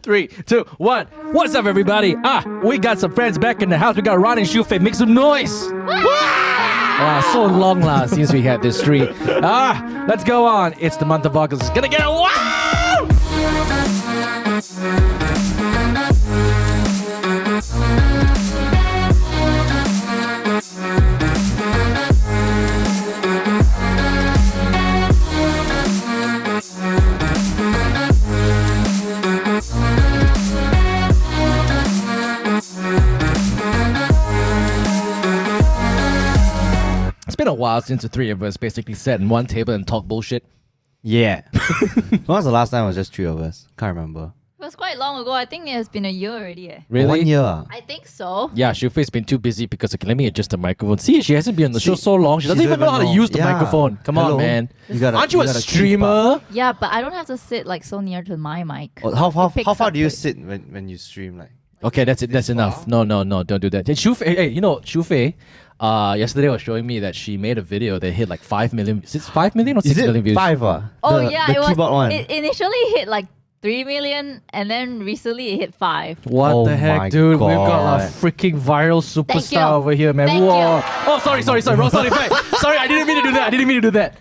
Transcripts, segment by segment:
3, 2, 1. What's up, everybody? We got some friends back in the house. We got Ron and Shufei. Make some noise. So long since we had this streak. Let's go on. It's the month of August. It's gonna get wild. It's been a while since the three of us basically sat in one table and talk bullshit. Yeah. When was the last time it was just three of us? Can't remember. It was quite long ago. I think it has been a year already. Really? 1 year. I think so. Yeah, Shufei's been too busy because, okay, let me adjust the microphone. See, she hasn't been on the show so long. She doesn't even know how to use the microphone. Come on, man. Aren't you a streamer? Yeah, but I don't have to sit like so near to my mic. How far do you sit when you stream? Like? Okay, that's it. That's enough. No, don't do that. Shufei, hey, Shufei, yesterday was showing me that she made a video that hit like 5 million. Is it 5 million or 6 million views? 5? Yeah, the keyboard one. It initially hit like 3 million and then recently it hit 5. What the heck, dude? God. We've got a freaking viral superstar over here, man. Thank Whoa. you. Oh, sorry. Wrong sound effect. Sorry, I didn't mean to do that.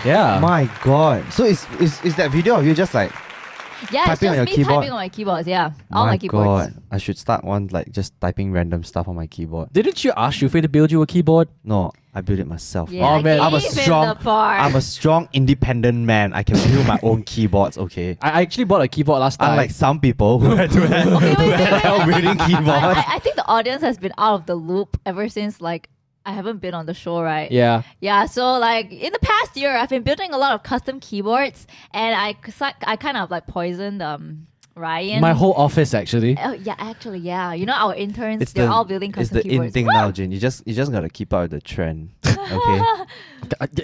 Yeah. My God. So is that video of you just like Yeah, it's typing on just your me keyboard? typing on my keyboards, yeah. All my keyboards. God. I should start one like just typing random stuff on my keyboard. Didn't you ask Shufei to build you a keyboard? No, I built it myself. Yeah, Oh, man. I'm a gave him strong the part. I'm a strong independent man. I can build my own keyboards, okay? I actually bought a keyboard last time. Unlike some people who had to help building keyboards. I think the audience has been out of the loop ever since like I haven't been on the show, right? Yeah. Yeah, so like in the past year, I've been building a lot of custom keyboards, and I kind of like poisoned Ryan. My whole office, actually. Oh yeah, actually, yeah. You know our interns, It's they're the- all building custom It's the in keyboards. thing now, Jin. You just gotta keep up with the trend. Okay.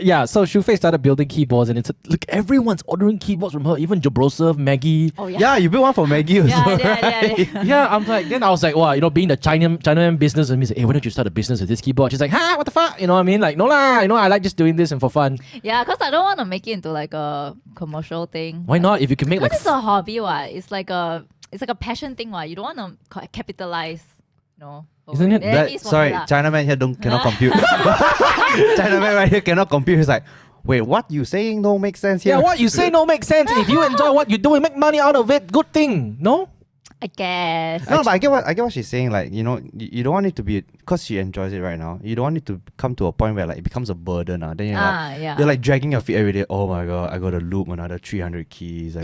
Yeah, so Shufei started building keyboards, and it's look, everyone's ordering keyboards from her, even Jabrosov, Maggie. Oh yeah. Yeah, you built one for Maggie also, right? Yeah. Yeah, then I was like, wow, being the Chinaman business, and me say, hey, why don't you start a business with this keyboard? She's like, what the fuck? You know what I mean? Like, no lah, I like just doing this and for fun. Yeah, because I don't want to make it into like a commercial thing. Why not? If you can make Because like it's a hobby, what? It's like a passion thing, what? You don't want to capitalize, no. Isn't it? Sorry, Chinaman here cannot compute. Chinaman right here cannot compute. He's like, wait, what you saying don't make sense here? yeah, what you say no makes sense. If you enjoy what you do and make money out of it, good thing. No? I guess. No, but I get what she's saying. Like, you don't want it to be, because she enjoys it right now. You don't want it to come to a point where like it becomes a burden. Then you're Yeah. you're like dragging your feet every day. Oh my God, I got to loop another 300 keys.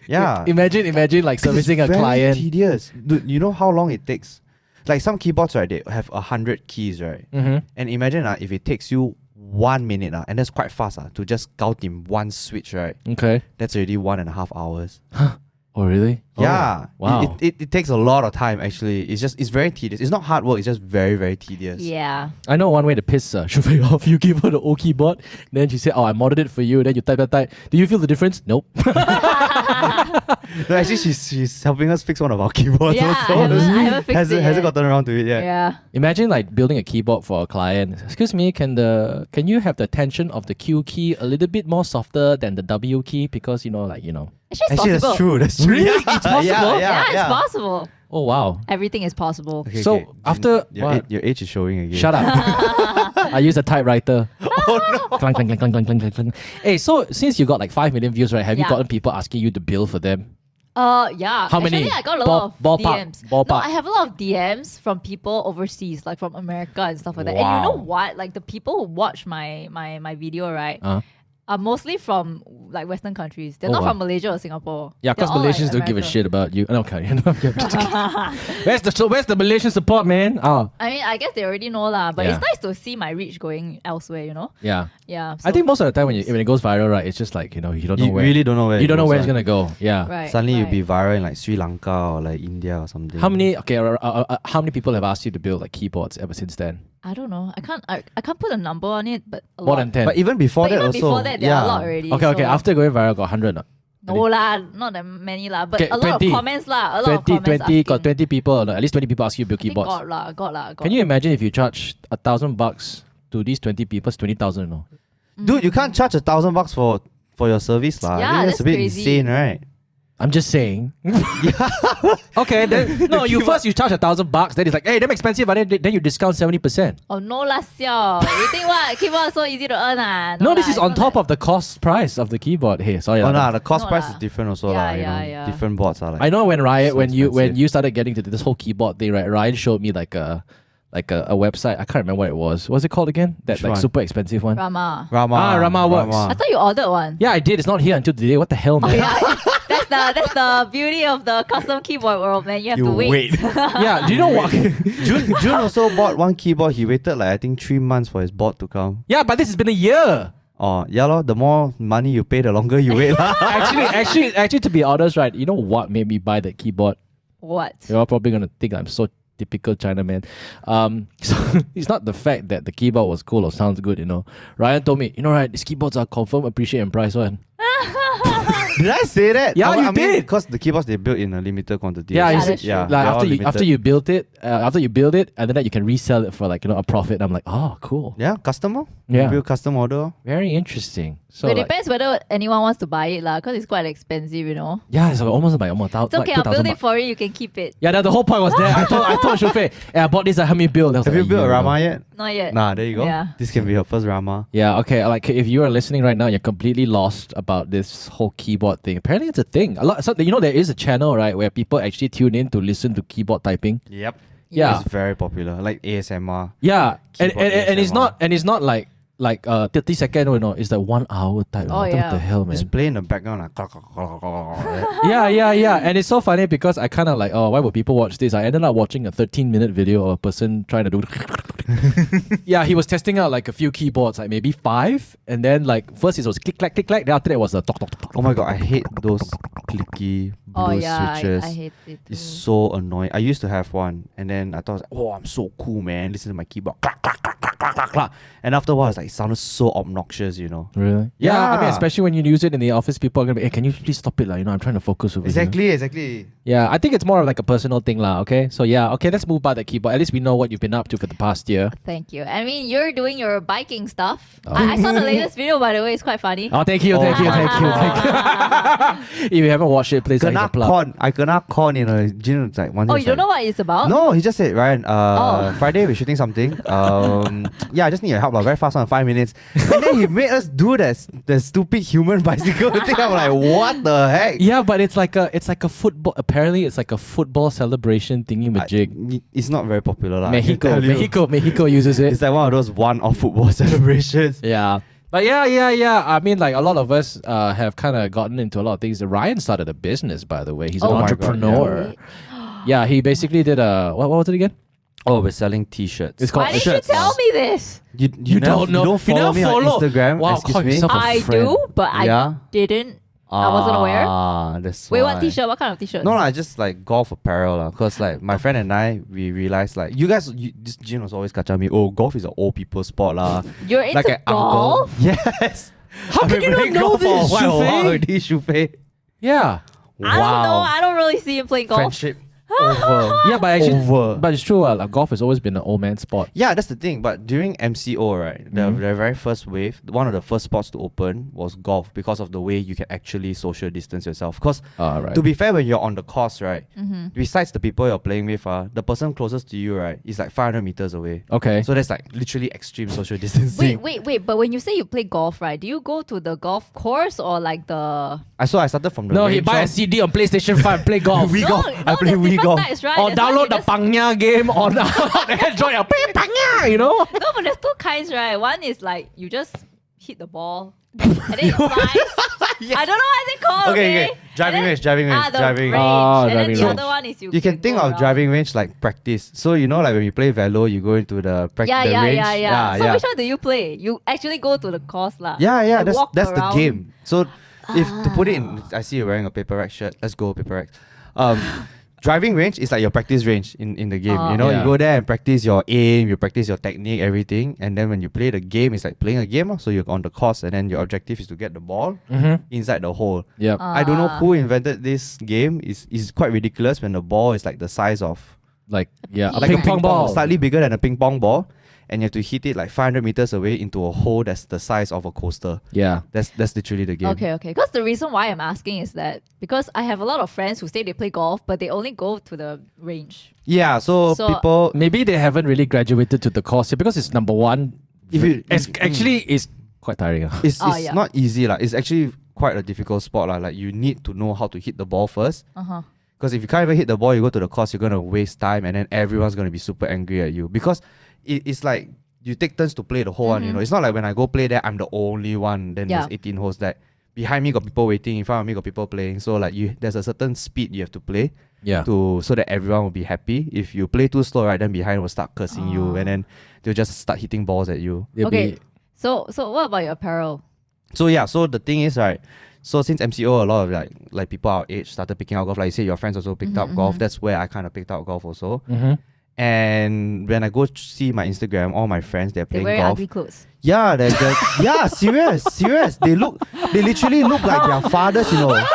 Yeah. Imagine like servicing a Very client. tedious. Dude, you know how long it takes? Like some keyboards, right, they have 100 keys, right? Mm-hmm. And imagine if it takes you 1 minute, and that's quite fast to just count in one switch, right? Okay. That's already 1.5 hours. Oh, really? Yeah. Oh, wow. It takes a lot of time, actually. It's very tedious. It's not hard work, it's just very, very tedious. Yeah. I know one way to piss Shufei off. You give her the old keyboard, then she said, I modded it for you. Then you type. Do you feel the difference? Nope. No, actually, she's helping us fix one of our keyboards Yeah, also. I haven't fixed it hasn't yet. gotten around to it yet. Yeah. Imagine like building a keyboard for a client. Excuse me, can you have the tension of the Q key a little bit more softer than the W key? Because Actually, it's Actually, possible. that's true. Really? Yeah. It's possible? Yeah, it's possible. Oh wow. Everything is possible. Okay, So, okay. after- what? Your age is showing again. Shut up. I use a typewriter. Oh no. Clang, clang, clang, clang, clang, clang, clang. Hey, so since you got like 5 million views, right? Have you Yeah. gotten people asking you to bill for them? Yeah. How many? Actually, I got a lot of Ballpark. DMs. Ballpark. No, I have a lot of DMs from people overseas, like from America and stuff like that. And you know Wow. what? Like the people who watch my video, right, are mostly from like Western countries. They're Oh, not wow. from Malaysia or Singapore. Yeah, They're because all, like, Malaysians don't give a America. shit about you. Okay. Where's the Malaysian support, man? Oh, I mean, I guess they already know lah, but Yeah. it's nice to see my reach going elsewhere, you know? yeah. Yeah. I think most of the time when it goes viral, right, it's just like, you don't know You where. really don't know where You don't know goes, where it's right? gonna go. Yeah. right, Suddenly right. you'll be viral in like Sri Lanka or like India or something. How many people have asked you to build like keyboards ever since then? I don't know. I can't put a number on it, but a More lot. than 10. But even before But that even also. before that, there are a lot already. Okay. so After going viral, got 100. No lah, not that many lah. But Okay, a lot 20. of comments lah. A lot of 20, comments 20, got asking. 20 people, no, at least 20 people ask you to build I think keyboards. got lah. Can you imagine if you charge $1,000 to these 20 people? It's 20,000, no? Dude, you can't charge $1,000 for for your service lah. Yeah, I think that's a bit crazy. insane, right? I'm just saying. Okay, then no, you charge $1,000, then it's like, hey, damn expensive, but then you discount 70%. Oh no lah, siao. You think what? Keyboard so easy to earn ah? No, this lah, is it's on not top that. of the cost price of the keyboard. Hey, sorry. Oh lah. nah, the cost No price lah. is different also Yeah, lah. You yeah, know, yeah. different boards are like. I know when Riot, so when you expensive. started getting to this whole keyboard thing, right? Ryan showed me like a website. I can't remember what it was. What's it called again? That Which like one? super expensive one. Rama. Rama works. I thought you ordered one. Yeah, I did. It's not here until today. What the hell, Oh man? yeah, that's the beauty of the custom keyboard world, man. You have to wait. Yeah, do you know what? June also bought one keyboard. He waited like I think 3 months for his board to come. Yeah, but this has been a year. Oh, yeah lor, the more money you pay, the longer you wait lah. Actually, to be honest, right? You know what made me buy that keyboard? What? You're all probably gonna think I'm so typical Chinaman. So it's not the fact that the keyboard was cool or sounds good, you know. Ryan told me, you know, right, these keyboards are confirm appreciate in price one. Did I say that? Yeah, I you mean, did. Because the keyboards they built in a limited quantity. Yeah, Yeah, is that's it? true. Like they're all after limited. you built it, after you build it, and then you can resell it for like a profit. I'm like, oh, cool. Yeah, customer. Yeah. You build custom order. Very interesting. So But it like, depends whether anyone wants to buy it lah, because it's quite expensive, you know. yeah, it's almost like almost It's okay, I'll build it for you. You can keep it. Yeah, the whole point was there. I told Shufei, hey, I bought this. Help me build. I was Have like, you built a "Yeah, Rama yet? Not yet. Nah, there you go. Yeah. This can be your first Rama. Yeah, okay. Like if you are listening right now, you're completely lost about this whole keyboard thing. Apparently, it's a thing. There is a channel, right, where people actually tune in to listen to keyboard typing. Yep. Yeah, It's very popular. Like ASMR. yeah, and Keyboard it's not like 30 second, you know, it's like 1 hour type. Oh, What yeah. the hell, man? Just play in the background like Yeah. And it's so funny because I kind of like, oh, why would people watch this? I ended up watching a 13-minute video of a person trying to do. Yeah, he was testing out like a few keyboards, like maybe 5, and then like first it was click clack click clack. Then after that was a talk talk talk. Oh my god, I hate those clicky blue Oh yeah, switches. I hate it too. It's so annoying. I used to have one, and then I thought, oh, I'm so cool, man. Listen to my keyboard, clack, clack, clack, clack, clack, clack, clack. And after a while, it's like, it sounded so obnoxious, you know. Really? Yeah, I mean, Yeah. especially when you use it in the office, people are gonna be, hey, can you please stop it? Like, you know, I'm trying to focus over here." Exactly. Yeah, I think it's more of like a personal thing, lah. Okay, so yeah, okay, let's move by the keyboard. At least we know what you've been up to for the past year. Thank you. I mean, you're doing your biking stuff. Oh. I saw the latest video, by the way. It's quite funny. Oh, thank you. If you haven't watched it, please. Kena con. I kena con in a gym. It's like one Oh, day you it's don't like- know what it's about? No, he just said, Ryan, Oh. Friday we're shooting something. Yeah, I just need your help, very fast on 5 minutes. And then he made us do that stupid human bicycle thing. I'm like, what the heck? Yeah, but it's like a football. Apparently, it's like a football celebration thingy majig. It's not very popular. I can tell you. Mexico uses it. It's like one of those one-off football celebrations. Yeah. But yeah. I mean, like a lot of us have kind of gotten into a lot of things. Ryan started a business, by the way. He's an Oh my God, entrepreneur. Yeah, he basically did a what was it again? Oh, we're selling t-shirts. It's called Why didn't you shirts. tell me this? You don't know. You don't You follow never me follow. on Instagram. Wow, excuse call me. yourself a I friend. do, but Yeah? I didn't. I wasn't aware. That's Wait, why. what t-shirt? What kind of t-shirt? No, I just like golf apparel. Because like my friend and I, we realized like, this Jin was always catching me, oh, golf is an old people sport lah. You're into Like an golf? uncle. Yes. How I've can been you not playing know golf for a this, while Shufei? already, Shufei. Yeah. I don't know. I don't really see him playing golf. Friendship over. Yeah, but actually, Over. but it's true. Like, golf has always been an old man sport. Yeah, that's the thing. But during MCO, right, the very first wave, one of the first sports to open was golf because of the way you can actually social distance yourself. Because Right. to be fair, when you're on the course, right, Mm-hmm. besides the people you're playing with, the person closest to you, right, is like 500 meters away. Okay. So that's like literally extreme social distancing. Wait. But when you say you play golf, right? Do you go to the golf course or like the? I started from the No, he range buy a of- CD on PlayStation 5, play golf. Wii golf. I play there's Wii different golf. types, right? Or There's one download you the just- Pangya game on Android. Pangya, you know? No, but there's two kinds, right? One is like you just hit the ball and then it flies. I don't know what it's called. Okay. Okay. Driving And then- range, driving range, the driving range. range. Oh, And then driving the range. other one is You can think go of around. driving range like practice. So you know, like when you play velo, you go into the practice Yeah. range. So which one do you play? You actually go to the course lah. Yeah, and walk that's the around. game. So if to put it in, I see you're wearing a paper rack shirt. Let's go paper rack. Driving range is like your practice range in the game. You know, Yeah. you go there and practice your aim, you practice your technique, everything, and then when you play the game, it's like playing a game. So you're on the course, and then your objective is to get the ball inside the hole. Yep. I don't know who invented this game. It's quite ridiculous when the ball is like the size of Like, yeah, a Like ping pong ball. slightly bigger than a ping pong ball. and you have to hit it like 500 meters away into a hole that's the size of a coaster. Yeah. That's literally the game. Okay. Because the reason why I'm asking is that because I have a lot of friends who say they play golf, but they only go to the range. Yeah, so people... Maybe they haven't really graduated to the course yet because it's number one. Actually, it's quite tiring. It's not easy. It's actually quite a difficult sport. Like you need to know how to hit the ball first. Because if you can't even hit the ball, you go to the course, you're going to waste time and then everyone's going to be super angry at you. Because it's like you take turns to play the whole one, you know. It's not like when I go play there, I'm the only one. Then there's 18 holes. That behind me got people waiting, in front of me got people playing. So like there's a certain speed you have to play so that everyone will be happy. If you play too slow, right, then behind will start cursing you and then they'll just start hitting balls at you. So what about your apparel? So the thing is, right, so since MCO, a lot of like people our age started picking up golf. Like you say, your friends also picked up golf. That's where I kind of picked up golf also. And when I go see my Instagram, all my friends, they're playing wearing golf. ugly clothes. Yeah, serious. They literally look like their fathers, you know.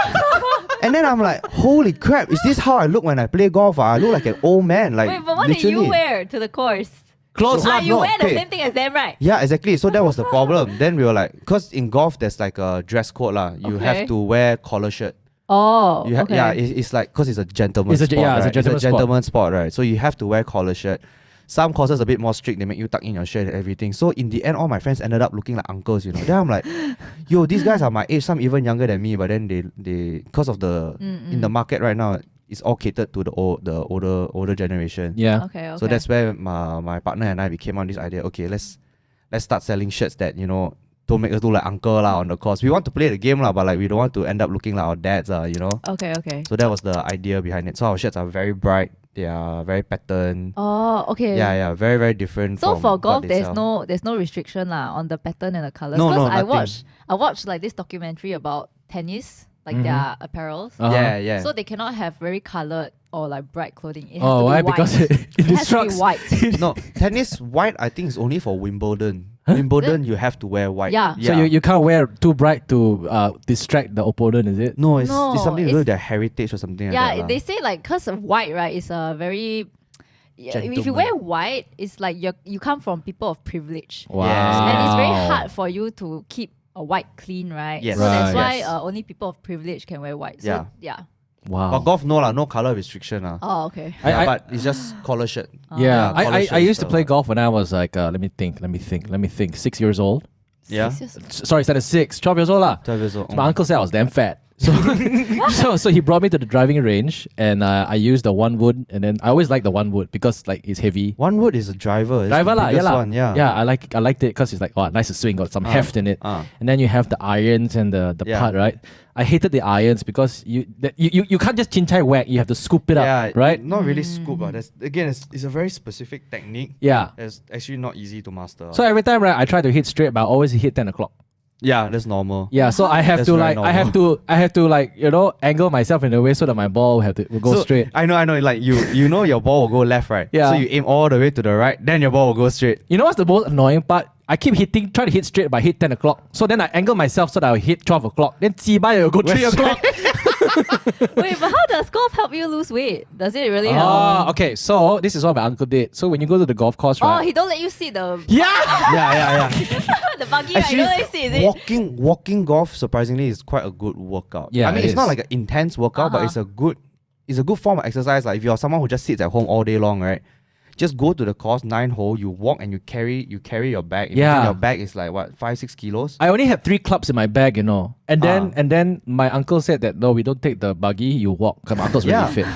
And then I'm like, holy crap, is this how I look when I play golf? I look like an old man. Like, wait, but what literally. did you wear to the course? Clothes. You wear the same thing as them, right? Yeah, exactly. So that was the problem. Then we were like, because in golf there's like a dress code lah. You have to wear collar shirt. Oh, Yeah, it's like, because it's a gentleman's sport, right? It's a gentleman's sport, right? So you have to wear collar shirt. Some courses a bit more strict. They make you tuck in your shirt and everything. So in the end, all my friends ended up looking like uncles, you know. Then I'm like, yo, these guys are my age. Some even younger than me. But then they because of the in the market right now, it's all catered to the older generation. Yeah. Okay. So that's where my partner and I became on this idea. Okay, let's start selling shirts that, you know, don't make us look like uncle lah on the course. We want to play the game lah, but like we don't want to end up looking like our dads you know. Okay. So that was the idea behind it. So our shirts are very bright. They are very patterned. Oh, okay. Yeah, very, very different. So for golf, there's there's no restriction on the pattern and the colors. No, I watched like this documentary about tennis, like their apparels. Yeah. So they cannot have very colored or like bright clothing. It has Oh, to be why? white. Because it it has to be distracts. white. No, tennis white I think is only for Wimbledon. Wimbledon you have to wear white. Yeah. So you can't wear too bright to distract the opponent, is it? No, it's No, something to do it's- with their heritage or something like that. They say like because of white, right? It's a very if you Gentleman. wear white, it's like you come from people of privilege. Wow. Yes. And it's very hard for you to keep a white clean, right? Yes. So that's Right. why only people of privilege can wear white. So, Yeah. yeah. Wow. But golf no color restriction Oh, okay. but it's just collar shirt. Yeah, collar I shirt used is to the play one. golf when I was like, let me think, 6 years old. Yeah. 6 years. Sorry, instead of 12 years old lah. 12 years old. My uncle said I was damn fat. So he brought me to the driving range and I used the one wood, and then I always like the one wood because like it's heavy. One wood is a driver. It's Driver the lah, yeah biggest lah. one, yeah. Yeah, I liked it because it's like, oh, nice to swing, got some heft in it. And then you have the irons and the Yeah. putt, right? I hated the irons because you can't just chin chai whack, you have to scoop it up, right? Not really scoop. That's again, it's a very specific technique. Yeah. It's actually not easy to master. So every time, right, I try to hit straight, but I always hit 10 o'clock. yeah, that's normal. Yeah, so I have That's to very like I have to like, you know, angle myself in a way so that my ball will go So, straight. I know. Like you know your ball will go left, right? Yeah. So you aim all the way to the right, then your ball will go straight. You know what's the most annoying part? I keep try to hit straight, but I hit 10 o'clock. So then I angle myself so that I'll hit 12 o'clock. Then will go 3 o'clock. Wait, but how does golf help you lose weight? Does it really help? Oh, okay. So this is what my uncle did. So when you go to the golf course, right? Oh, he don't let you see the yeah! Yeah. the buggy, right? He don't let you see, is it? walking golf surprisingly is quite a good workout. Yeah, I mean it it's not is. like an intense workout, but Uh-huh. it's a good form of exercise. Like if you're someone who just sits at home all day long, right? Just go to the course, 9 hole, you walk and you carry your bag. Imagine Yeah. your bag is like what, 5-6 kilos? I only had 3 clubs in my bag, you know. And then my uncle said that no, we don't take the buggy, you walk. Because my uncle's Yeah. really fit.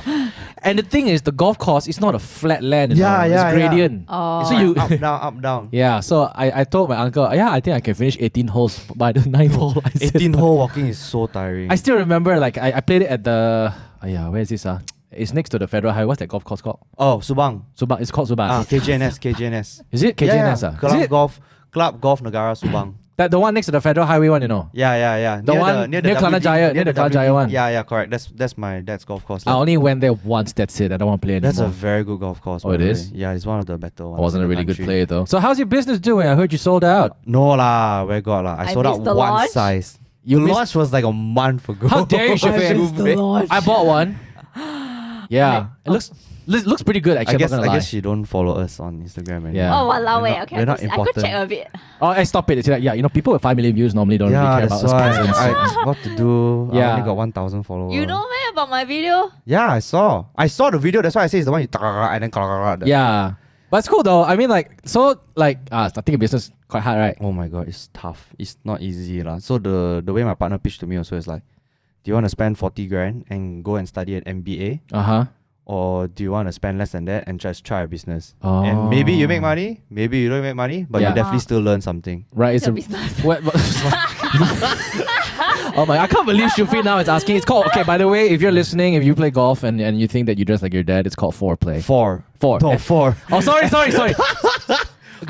And the thing is, the golf course is not a flat land, you know. Yeah, It's gradient. Oh. So you up, down. yeah, so I told my uncle, yeah, I think I can finish 18 holes by the 9th hole. I said. 18 hole walking is so tiring. I still remember, like, I played it at the, where is this? It's next to the Federal Highway. What's that golf course called? Oh, Subang. Subang. It's called Subang. KJNS. Is it KJNS? Is it Club Golf Negara Subang. that the one next to the Federal Highway one, you know? Yeah. The one near Kelana WD Jaya, near the Kelana Jaya one. Yeah, correct. That's my dad's golf course. I only went there once, that's it. I don't want to play anymore. That's a very good golf course. Oh, by it the way. is? Yeah, it's one of the better ones. I wasn't in a the really good country. player though. So how's your business doing? I heard you sold out. No lah, where got lah. I sold out missed the one launch. size. You The missed- launch was like a month ago. How dare you, Shafin? I bought one. Yeah, it looks pretty good actually. I guess she don't follow us on Instagram anymore. Yeah. Oh, walao, wait. We're Okay, we're not I could important. check a bit. Oh, hey, stop it. It's like, yeah, you know, people with 5 million views normally don't really Yeah, care about that's us why. presents. What to do? I Yeah. only got 1,000 followers. You know me about my video? Yeah, I saw the video. That's why I say it's the one you and then Yeah. But it's cool though. I mean, like, so, like, starting a business quite hard, right? Oh my god, it's tough. It's not easy lah. So the way my partner pitched to me also is like, do you want to spend 40 grand and go and study an MBA? Or do you want to spend less than that and just try a business? Oh. And maybe you make money, maybe you don't make money, but Yeah. you definitely still learn something. Right, It's a business. What, oh my! I can't believe Shufi now is asking. It's called, okay. By the way, if you're listening, if you play golf and you think that you dress like your dad, it's called foreplay. Four. Four. No, four. Oh, sorry.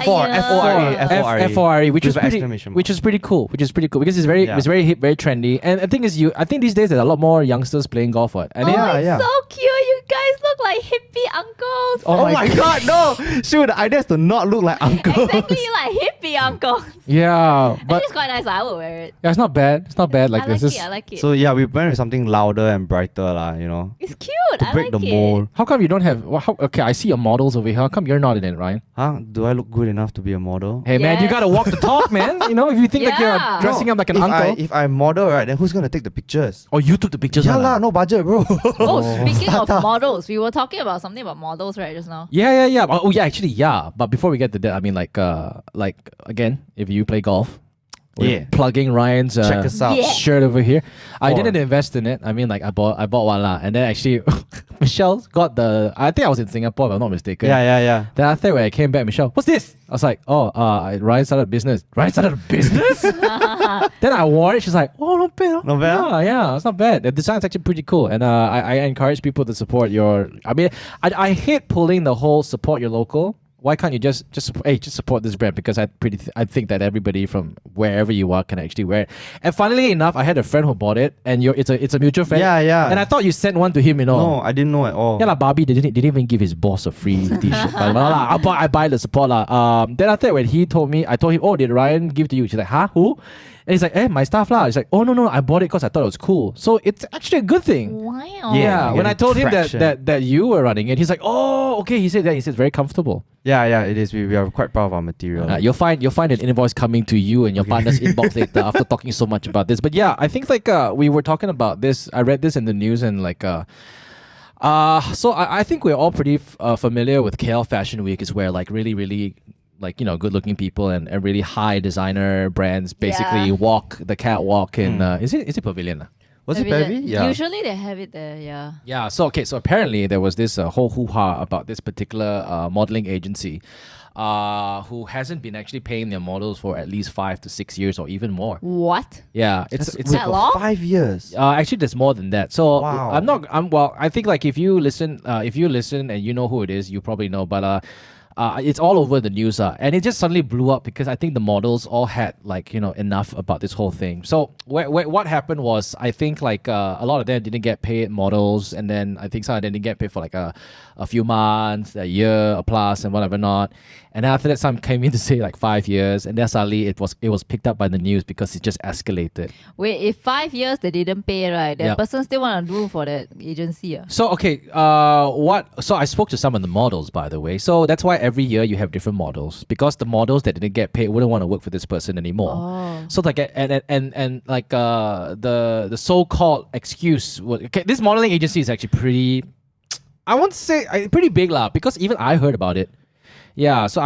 Four. Aiyah. F-O-R-E. F-O-R-E, which With is an pretty, exclamation mark. which is pretty cool. Because it's very Yeah. it's very hip, very trendy. And the thing is, I think these days there's a lot more youngsters playing golf. What? And Oh, then, Yeah, it's so cute. You guys look like hippie uncles. Oh Oh my god, no! Shoot, the idea is to not look like uncle. Exactly like hippie uncles. yeah, But but it's quite nice. I would wear it. yeah, it's not bad. It's not bad. Like I like this it. is. I like it. So yeah, we went with something louder and brighter lah, you know. It's cute. To I break like the it. mold. How come you don't have? Okay, I see your models over here. How come you're not in it, Ryan? Huh? Do I look good enough to be a model? Hey man, you Yes. gotta walk the talk, man. You know, if you think like you're Yeah. dressing up like an if uncle. if I model, right, then who's gonna take the pictures? Oh, you took the pictures. Yeah lah. lah, no budget, bro. Oh, speaking of models, we were talking about something about models right just now. Yeah. Oh, yeah, actually, yeah. But before we get to that, I mean, like again, if you play golf, we're Yeah. plugging Ryan's Check us out. Yeah. shirt over here. I Four. didn't invest in it. I mean, like I bought one lah, and then actually, Michelle's got the. I think I was in Singapore, if I'm not mistaken. Yeah. Then after when I came back, Michelle, what's this? I was like, oh, Ryan started a business. Ryan started a business? Then I wore it. She's like, oh, not bad. Not bad? Yeah, it's not bad. The design's actually pretty cool. And I encourage people to support your. I mean, I hate pulling the whole support your local. Why can't you just support this brand? Because I think that everybody from wherever you are can actually wear it. And funnily enough, I had a friend who bought it, and it's a mutual friend. Yeah. And I thought you sent one to him, you know. No, I didn't know at all. Yeah, like Barbie didn't even give his boss a free t-shirt. But I buy the support lah. Then after that, when he told me, I told him, oh, did Ryan give to you? She's like, huh? Who? And he's like, my stuff lah. He's like, oh no, I bought it because I thought it was cool. So it's actually a good thing. Wow. Yeah. you When get I told him traction. that you were running it, he's like, oh, okay. He said that. He said very comfortable. Yeah, it is. We are quite proud of our material. You'll find an invoice coming to you and your partner's inbox later after talking so much about this. But yeah, I think like we were talking about this. I read this in the news and like so I think we're all pretty familiar with KL Fashion Week, is where like really like, you know, good looking people and really high designer brands basically Yeah. walk the catwalk in is it Pavilion? Was it Bevy? Yeah. Usually they have it there, yeah. Yeah, so apparently there was this whole hoo-ha about this particular modeling agency who hasn't been actually paying their models for at least 5 to 6 years or even more. What? Yeah, That's it's that long? 5 years. actually there's more than that. So Wow. I think like if you listen and you know who it is, you probably know, but it's all over the news, and it just suddenly blew up because I think the models all had like, you know, enough about this whole thing. So what happened was, I think like a lot of them didn't get paid, models, and then I think some of them didn't get paid for like a few months, a year, a plus, and whatever not. And then after that, some came in to say like 5 years, and then suddenly it was picked up by the news because it just escalated. Wait, if 5 years they didn't pay, right? That Yeah. person still want to do for that agency. So okay, So I spoke to some of the models, by the way. So that's why every year you have different models, because the models that didn't get paid wouldn't want to work for this person anymore. Oh. So like and like the so-called excuse was, okay, this modeling agency is actually pretty, I won't say pretty big lah, because even I heard about it. Yeah, so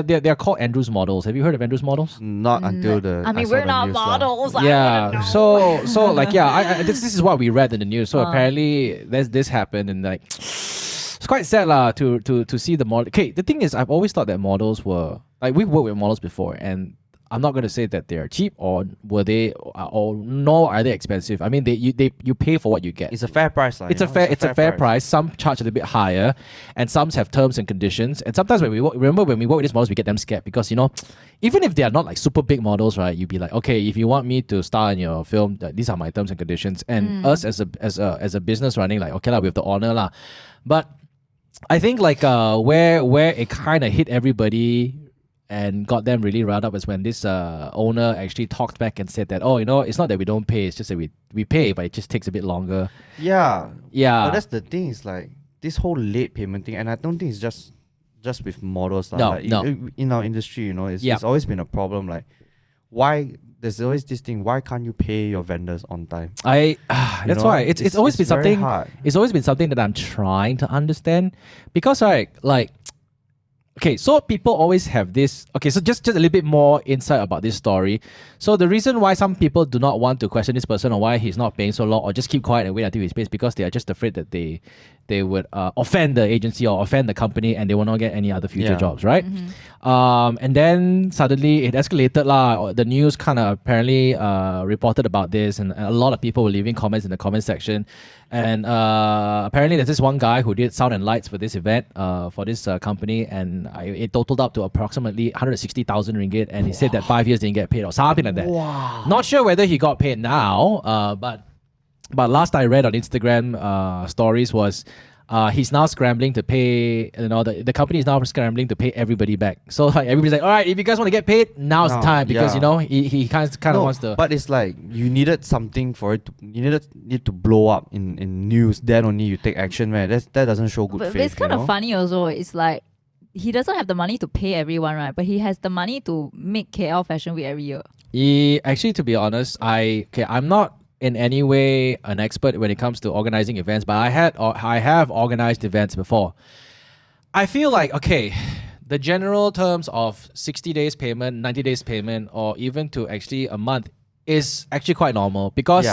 they're called Andrews Models. Have you heard of Andrews Models? Not until the. I mean, saw we're the not news lah. models. I Yeah, wouldn't know. so like yeah, this is what we read in the news. So apparently this happened, and like it's quite sad lah to see the model. Okay, the thing is, I've always thought that models were like, we've worked with models before, and I'm not going to say that they're cheap or were they or nor are they expensive. I mean, you pay for what you get. It's a fair price, lah. It's a fair price. Some charge a little bit higher, and some have terms and conditions. And sometimes when we work with these models, we get them scared because, you know, even if they are not like super big models, right? You'd be like, okay, if you want me to star in your film, these are my terms and conditions. And us as a business running, like, okay lah, we have the honor lah. But I think like where it kind of hit everybody and got them really riled up is when this owner actually talked back and said that, oh, you know, it's not that we don't pay, it's just that we pay, but it just takes a bit longer. Yeah. Yeah. But that's the thing, is like, this whole late payment thing, and I don't think it's just with models. No, like, no. In our industry, you know, it's Yeah. always been a problem. Like, why there's always this thing? Why can't you pay your vendors on time? That's know, why it's always been very something. hard. It's always been something that I'm trying to understand, because like. Okay, so people always have this. Okay, so just a little bit more insight about this story. So the reason why some people do not want to question this person or why he's not paying so long or just keep quiet and wait until he pays, because they are just afraid that they would offend the agency or offend the company and they will not get any other future jobs, right? And then suddenly it escalated lah. The news kind of apparently reported about this, and a lot of people were leaving comments in the comment section. And apparently there's this one guy who did sound and lights for this event, for this company, and it totaled up to approximately 160,000 ringgit, and he said that 5 years didn't get paid or something like that. Wow. Not sure whether he got paid now, but last I read on Instagram stories was he's now scrambling to pay, you know, the company is now scrambling to pay everybody back. So like everybody's like, all right, if you guys want to get paid, now's the time, because you know he kind of wants to. But it's like you needed something for it. You need to blow up in news. Then only you take action, man. That doesn't show good faith. But it's kind of funny also. It's like he doesn't have the money to pay everyone, right? But he has the money to make KL Fashion Week every year. Actually, to be honest, I'm not in any way an expert when it comes to organizing events, but I have organized events before. I feel like, okay, the general terms of 60 days payment, 90 days payment, or even to actually a month is actually quite normal, because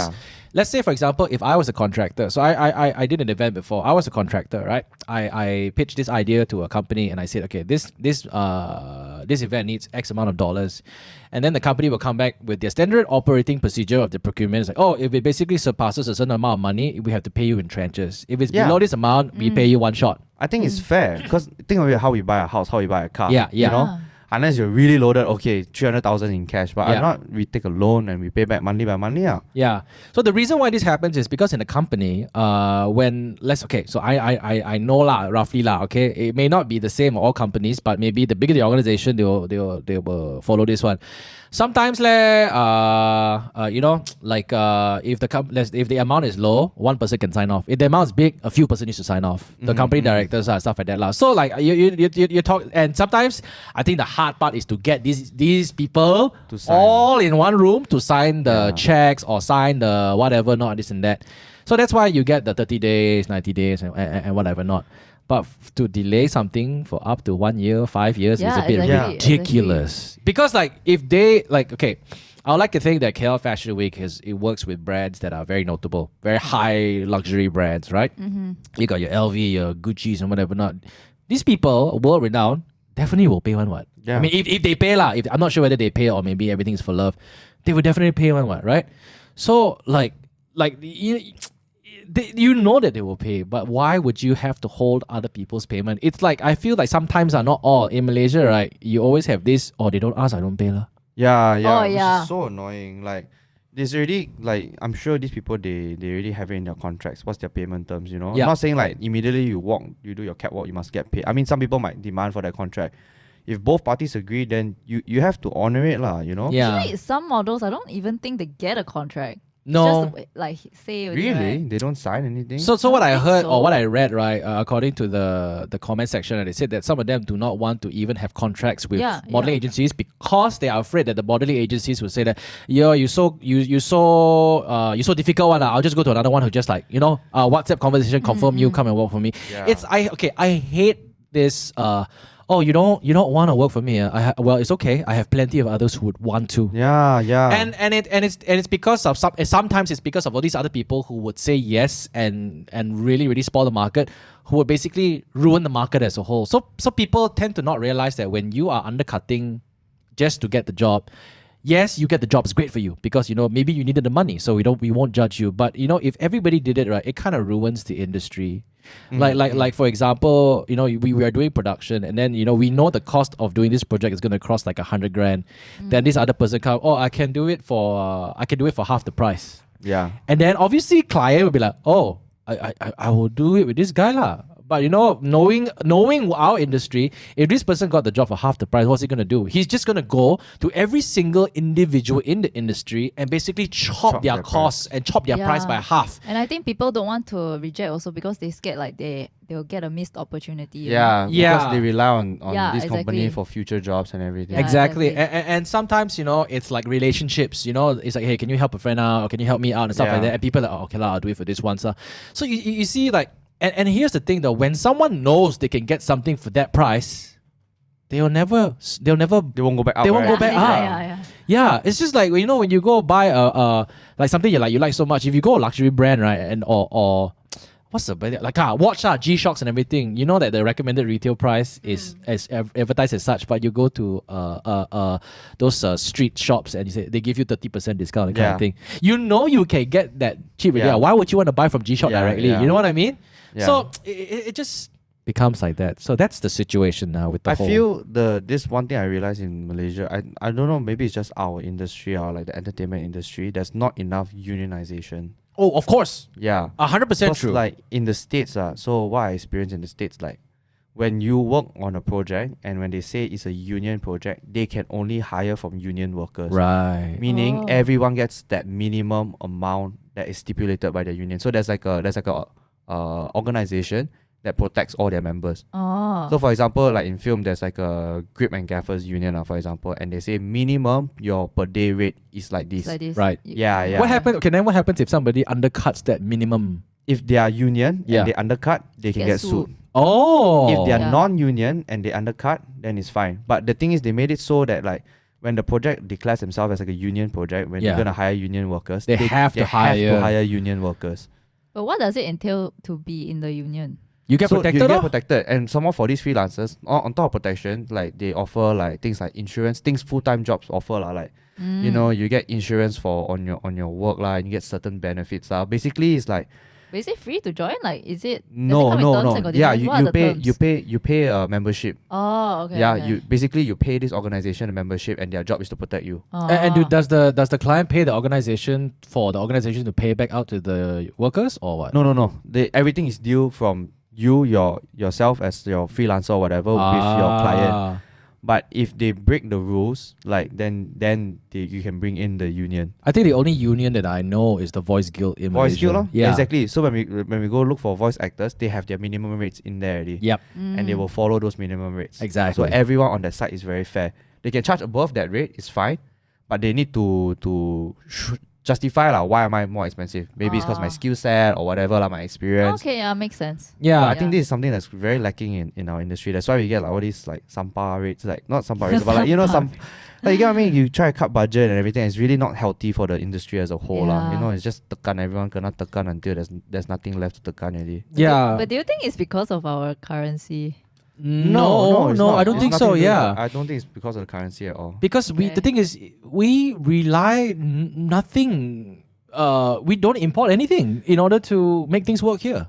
let's say, for example, if I was a contractor, so I did an event before. I was a contractor, right? I pitched this idea to a company and I said, okay, this event needs X amount of dollars. And then the company will come back with their standard operating procedure of the procurement. It's like, oh, if it basically surpasses a certain amount of money, we have to pay you in tranches. If it's below this amount, we pay you one shot. I think it's fair, because think of it, how we buy a house, how we buy a car. Yeah. You know? Unless you're really loaded, okay, 300,000 in cash. But I'm not, we take a loan and we pay back monthly by monthly. Yeah. So the reason why this happens is because in a company, so I know roughly okay, it may not be the same for all companies, but maybe the bigger the organization, they will follow this one. Sometimes, if the amount is low, one person can sign off. If the amount is big, a few person needs to sign off. The company directors and stuff like that. So like you talk, and sometimes I think the hard part is to get these people to sign all in one room to sign the checks or sign the whatever, not this and that. So that's why you get the 30 days, 90 days, and whatever not. But to delay something for up to 1 year, 5 years is a bit ridiculous. Because if they I would like to think that KL Fashion Week it works with brands that are very notable, very high luxury brands, right? You got your LV, your Gucci's and whatever not. These people, world renowned, definitely will pay one what. Yeah. I mean, if they pay I'm not sure whether they pay or maybe everything is for love. They will definitely pay one what, right? So you know that they will pay, but why would you have to hold other people's payment? It's like, I feel like sometimes are not all. In Malaysia, right, you always have this, they don't ask, I don't pay lah. Which is so annoying. Like, there's already, I'm sure these people, they already have it in their contracts. What's their payment terms, you know? I'm not saying immediately you do your catwalk, you must get paid. I mean, some people might demand for that contract. If both parties agree, then you have to honor it lah, you know? Yeah. Actually, some models, I don't even think they get a contract. No. Just say really, right? They don't sign anything. So what I heard or what I read, right, according to the comment section, they said that some of them do not want to even have contracts with modeling agencies because they are afraid that the modeling agencies will say that you so difficult one. I'll just go to another one who just WhatsApp conversation confirm you come and work for me. I hate this. You don't want to work for me. Well, it's okay. I have plenty of others who would want to. Yeah. And it's because of sometimes it's because of all these other people who would say yes and really, really spoil the market, who would basically ruin the market as a whole. So people tend to not realize that when you are undercutting just to get the job, yes, you get the job, it's great for you because maybe you needed the money, so we won't judge you. But if everybody did it right, it kind of ruins the industry. Like for example, we are doing production, and then we know the cost of doing this project is going to cost like 100 grand. Then this other person comes, I can do it for half the price. Yeah. And then obviously client will be like, I will do it with this guy lah. But knowing our industry, if this person got the job for half the price, what's he gonna do? He's just gonna go to every single individual in the industry and basically chop their costs and chop their price by half. And I think people don't want to reject also because they scared like they'll get a missed opportunity. Because they rely on this exactly. company for future jobs and everything. Yeah, Exactly. And sometimes, it's like relationships, it's like, hey, can you help a friend out? Or can you help me out? And stuff like that. And people are like, okay, I'll do it for this once. So you see, like, and here's the thing though, when someone knows they can get something for that price, they won't go back up. They won't go back up. Yeah, it's just like, when you go buy like something you like so much, if you go a luxury brand, right, and or what's the brand? Like watch G-Shocks and everything, you know that the recommended retail price is as advertised as such, but you go to those street shops and you say they give you 30% discount, kind of thing. You can get that cheap. Why would you want to buy from G-Shock directly? You know what I mean? So it just becomes like that. So that's the situation now with the whole. I feel this one thing I realized in Malaysia, I don't know, maybe it's just our industry or like the entertainment industry, there's not enough unionization. Oh, of course. Yeah. 100% true. Like in the States, so what I experienced in the States, like when you work on a project and when they say it's a union project, they can only hire from union workers. Right. Meaning everyone gets that minimum amount that is stipulated by the union. So there's like a organization that protects all their members. So for example, like in film, there's like a grip and gaffers union, for example, and they say minimum your per day rate is like this. Right. Yeah. What happens? Okay, then what happens if somebody undercuts that minimum? If they are union and they undercut, they can get sued. Oh. If they are non-union and they undercut, then it's fine. But the thing is, they made it so that like when the project declares themselves as like a union project, when they're gonna hire union workers, they have to hire union workers. But what does it entail to be in the union? You get protected. You get protected, and some more for these freelancers. On top of protection, like they offer like things like insurance, things full-time jobs offer like you get insurance for on your work and you get certain benefits Basically, it's like. But is it free to join? Like, is it? No. Yeah, you pay a membership. Oh, okay. Yeah, okay. you pay this organization a membership, and their job is to protect you. And does the client pay the organization for the organization to pay back out to the workers or what? No. Everything is due from you yourself as your freelancer or whatever with your client. But if they break the rules, like then you can bring in the union. I think the only union that I know is the Voice Guild in Malaysia. Voice Guild, yeah, exactly. So when we go look for voice actors, they have their minimum rates in there already. Yep. And they will follow those minimum rates. Exactly. So everyone on that side is very fair. They can charge above that rate, it's fine, but they need to justify why am I more expensive? Maybe it's because my skill set or whatever my experience. Okay, yeah, makes sense. Yeah, I think this is something that's very lacking in our industry. That's why we get all these sampah rates, not sampah rates, but some. You get what I mean? You try to cut budget and everything. It's really not healthy for the industry as a whole. It's just tekan. Everyone kena tekan until there's nothing left to tekan already. Yeah. But do you think it's because of our currency? No, I don't think so. Yeah, I don't think it's because of the currency at all. Because the thing is, we rely nothing. We don't import anything in order to make things work here.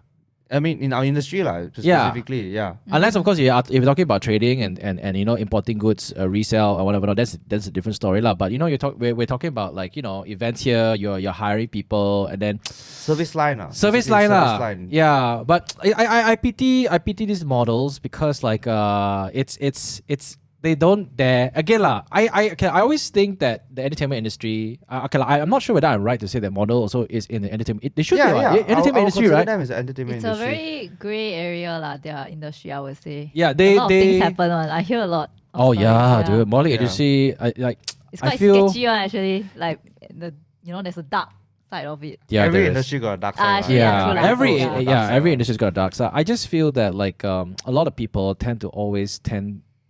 I mean, in our industry, specifically, yeah. Unless, of course, if you're talking about trading and importing goods, resell or whatever, that's a different story, lah. But we're talking about events here. You're hiring people and then service line, Service line. Yeah, but I pity these models because it's they don't dare again lah. I always think that the entertainment industry. I'm not sure whether I'm right to say that model also is in the entertainment. They should be entertainment industry, right? Them as entertainment it's industry. A very grey area lah. Their industry, I would say. Yeah, a lot of things happen. I hear a lot. Oh yeah, dude, modeling industry. It's quite sketchy one actually. Like there's a dark side of it. Yeah, every industry got a dark side. Every industry's got a dark side. I just feel that a lot of people tend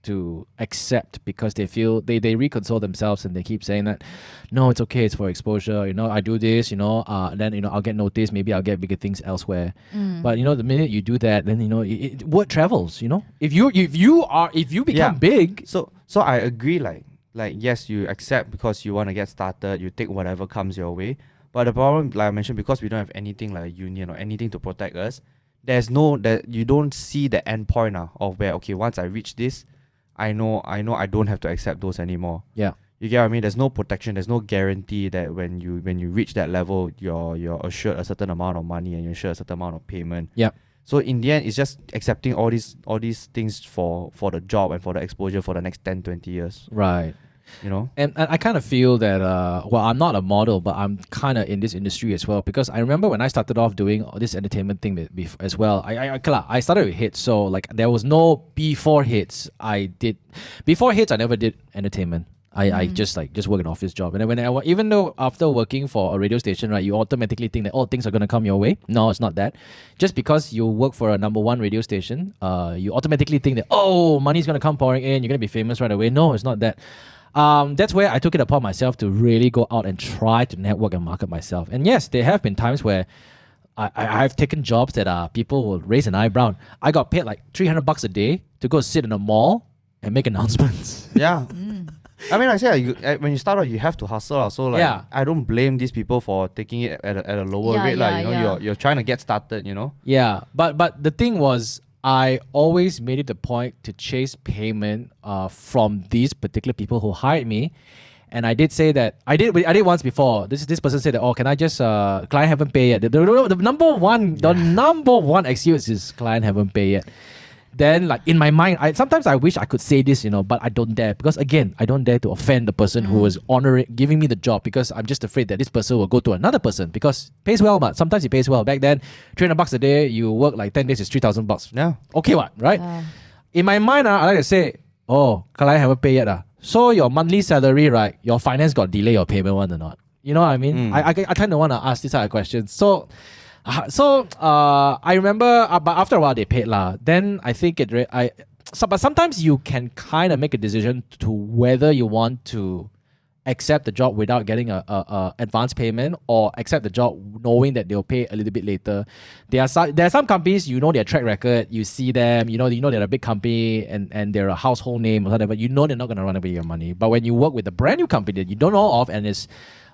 to accept because they feel they reconsole themselves and they keep saying that no, it's okay, it's for exposure, I do this, then I'll get noticed, maybe I'll get bigger things elsewhere. But the minute you do that, then word travels. If you become big. So I agree, like yes, you accept because you want to get started, you take whatever comes your way. But the problem, like I mentioned, because we don't have anything like a union or anything to protect us, you don't see the end point of where, okay, once I reach this, I know I don't have to accept those anymore. Yeah. You get what I mean? There's no protection, there's no guarantee that when you reach that level, you're assured a certain amount of money and you're assured a certain amount of payment. Yeah. So in the end, it's just accepting all these things for the job and for the exposure for the next 10, 20 years. Right. You know? And I kind of feel that, well, I'm not a model, but I'm kind of in this industry as well. Because I remember when I started off doing this entertainment thing as well, I started with hits. So, like, there was no before hits. Before hits, I never did entertainment. I just work an office job. And then even though after working for a radio station, right, you automatically think that, oh, things are going to come your way. No, it's not that. Just because you work for a number one radio station, you automatically think that, oh, money's going to come pouring in. You're going to be famous right away. No, it's not that. That's where I took it upon myself to really go out and try to network and market myself. And yes, there have been times where I've taken jobs that people will raise an eyebrow. I got paid like $300 a day to go sit in a mall and make announcements. Yeah. I mean, I say when you start out, you have to hustle. So like, I don't blame these people for taking it at a lower rate. You're trying to get started. Yeah, but the thing was, I always made it the point to chase payment from these particular people who hired me. And I did say that I did once before. This person said that, oh, can I just client haven't paid yet. The number one excuse is client haven't paid yet. Then, like, in my mind, sometimes I wish I could say this, but I don't dare. Because again, I don't dare to offend the person who was giving me the job, because I'm just afraid that this person will go to another person, because it pays well, but sometimes it pays well. Back then, $300 a day, you work like 10 days, is $3,000. Yeah. Okay, what, right? In my mind, I like to say, oh, client haven't paid yet. So your monthly salary, right, your finance got delay your payment one or not? You know what I mean? I kind of want to ask this type of questions. So I remember, but after a while they paid lah. Then I think but sometimes you can kind of make a decision to whether you want to accept the job without getting a advance payment, or accept the job knowing that they'll pay a little bit later. There are some companies, their track record, you see them, they're a big company and they're a household name or whatever. They're not going to run away your money. But when you work with a brand new company that you don't know of and is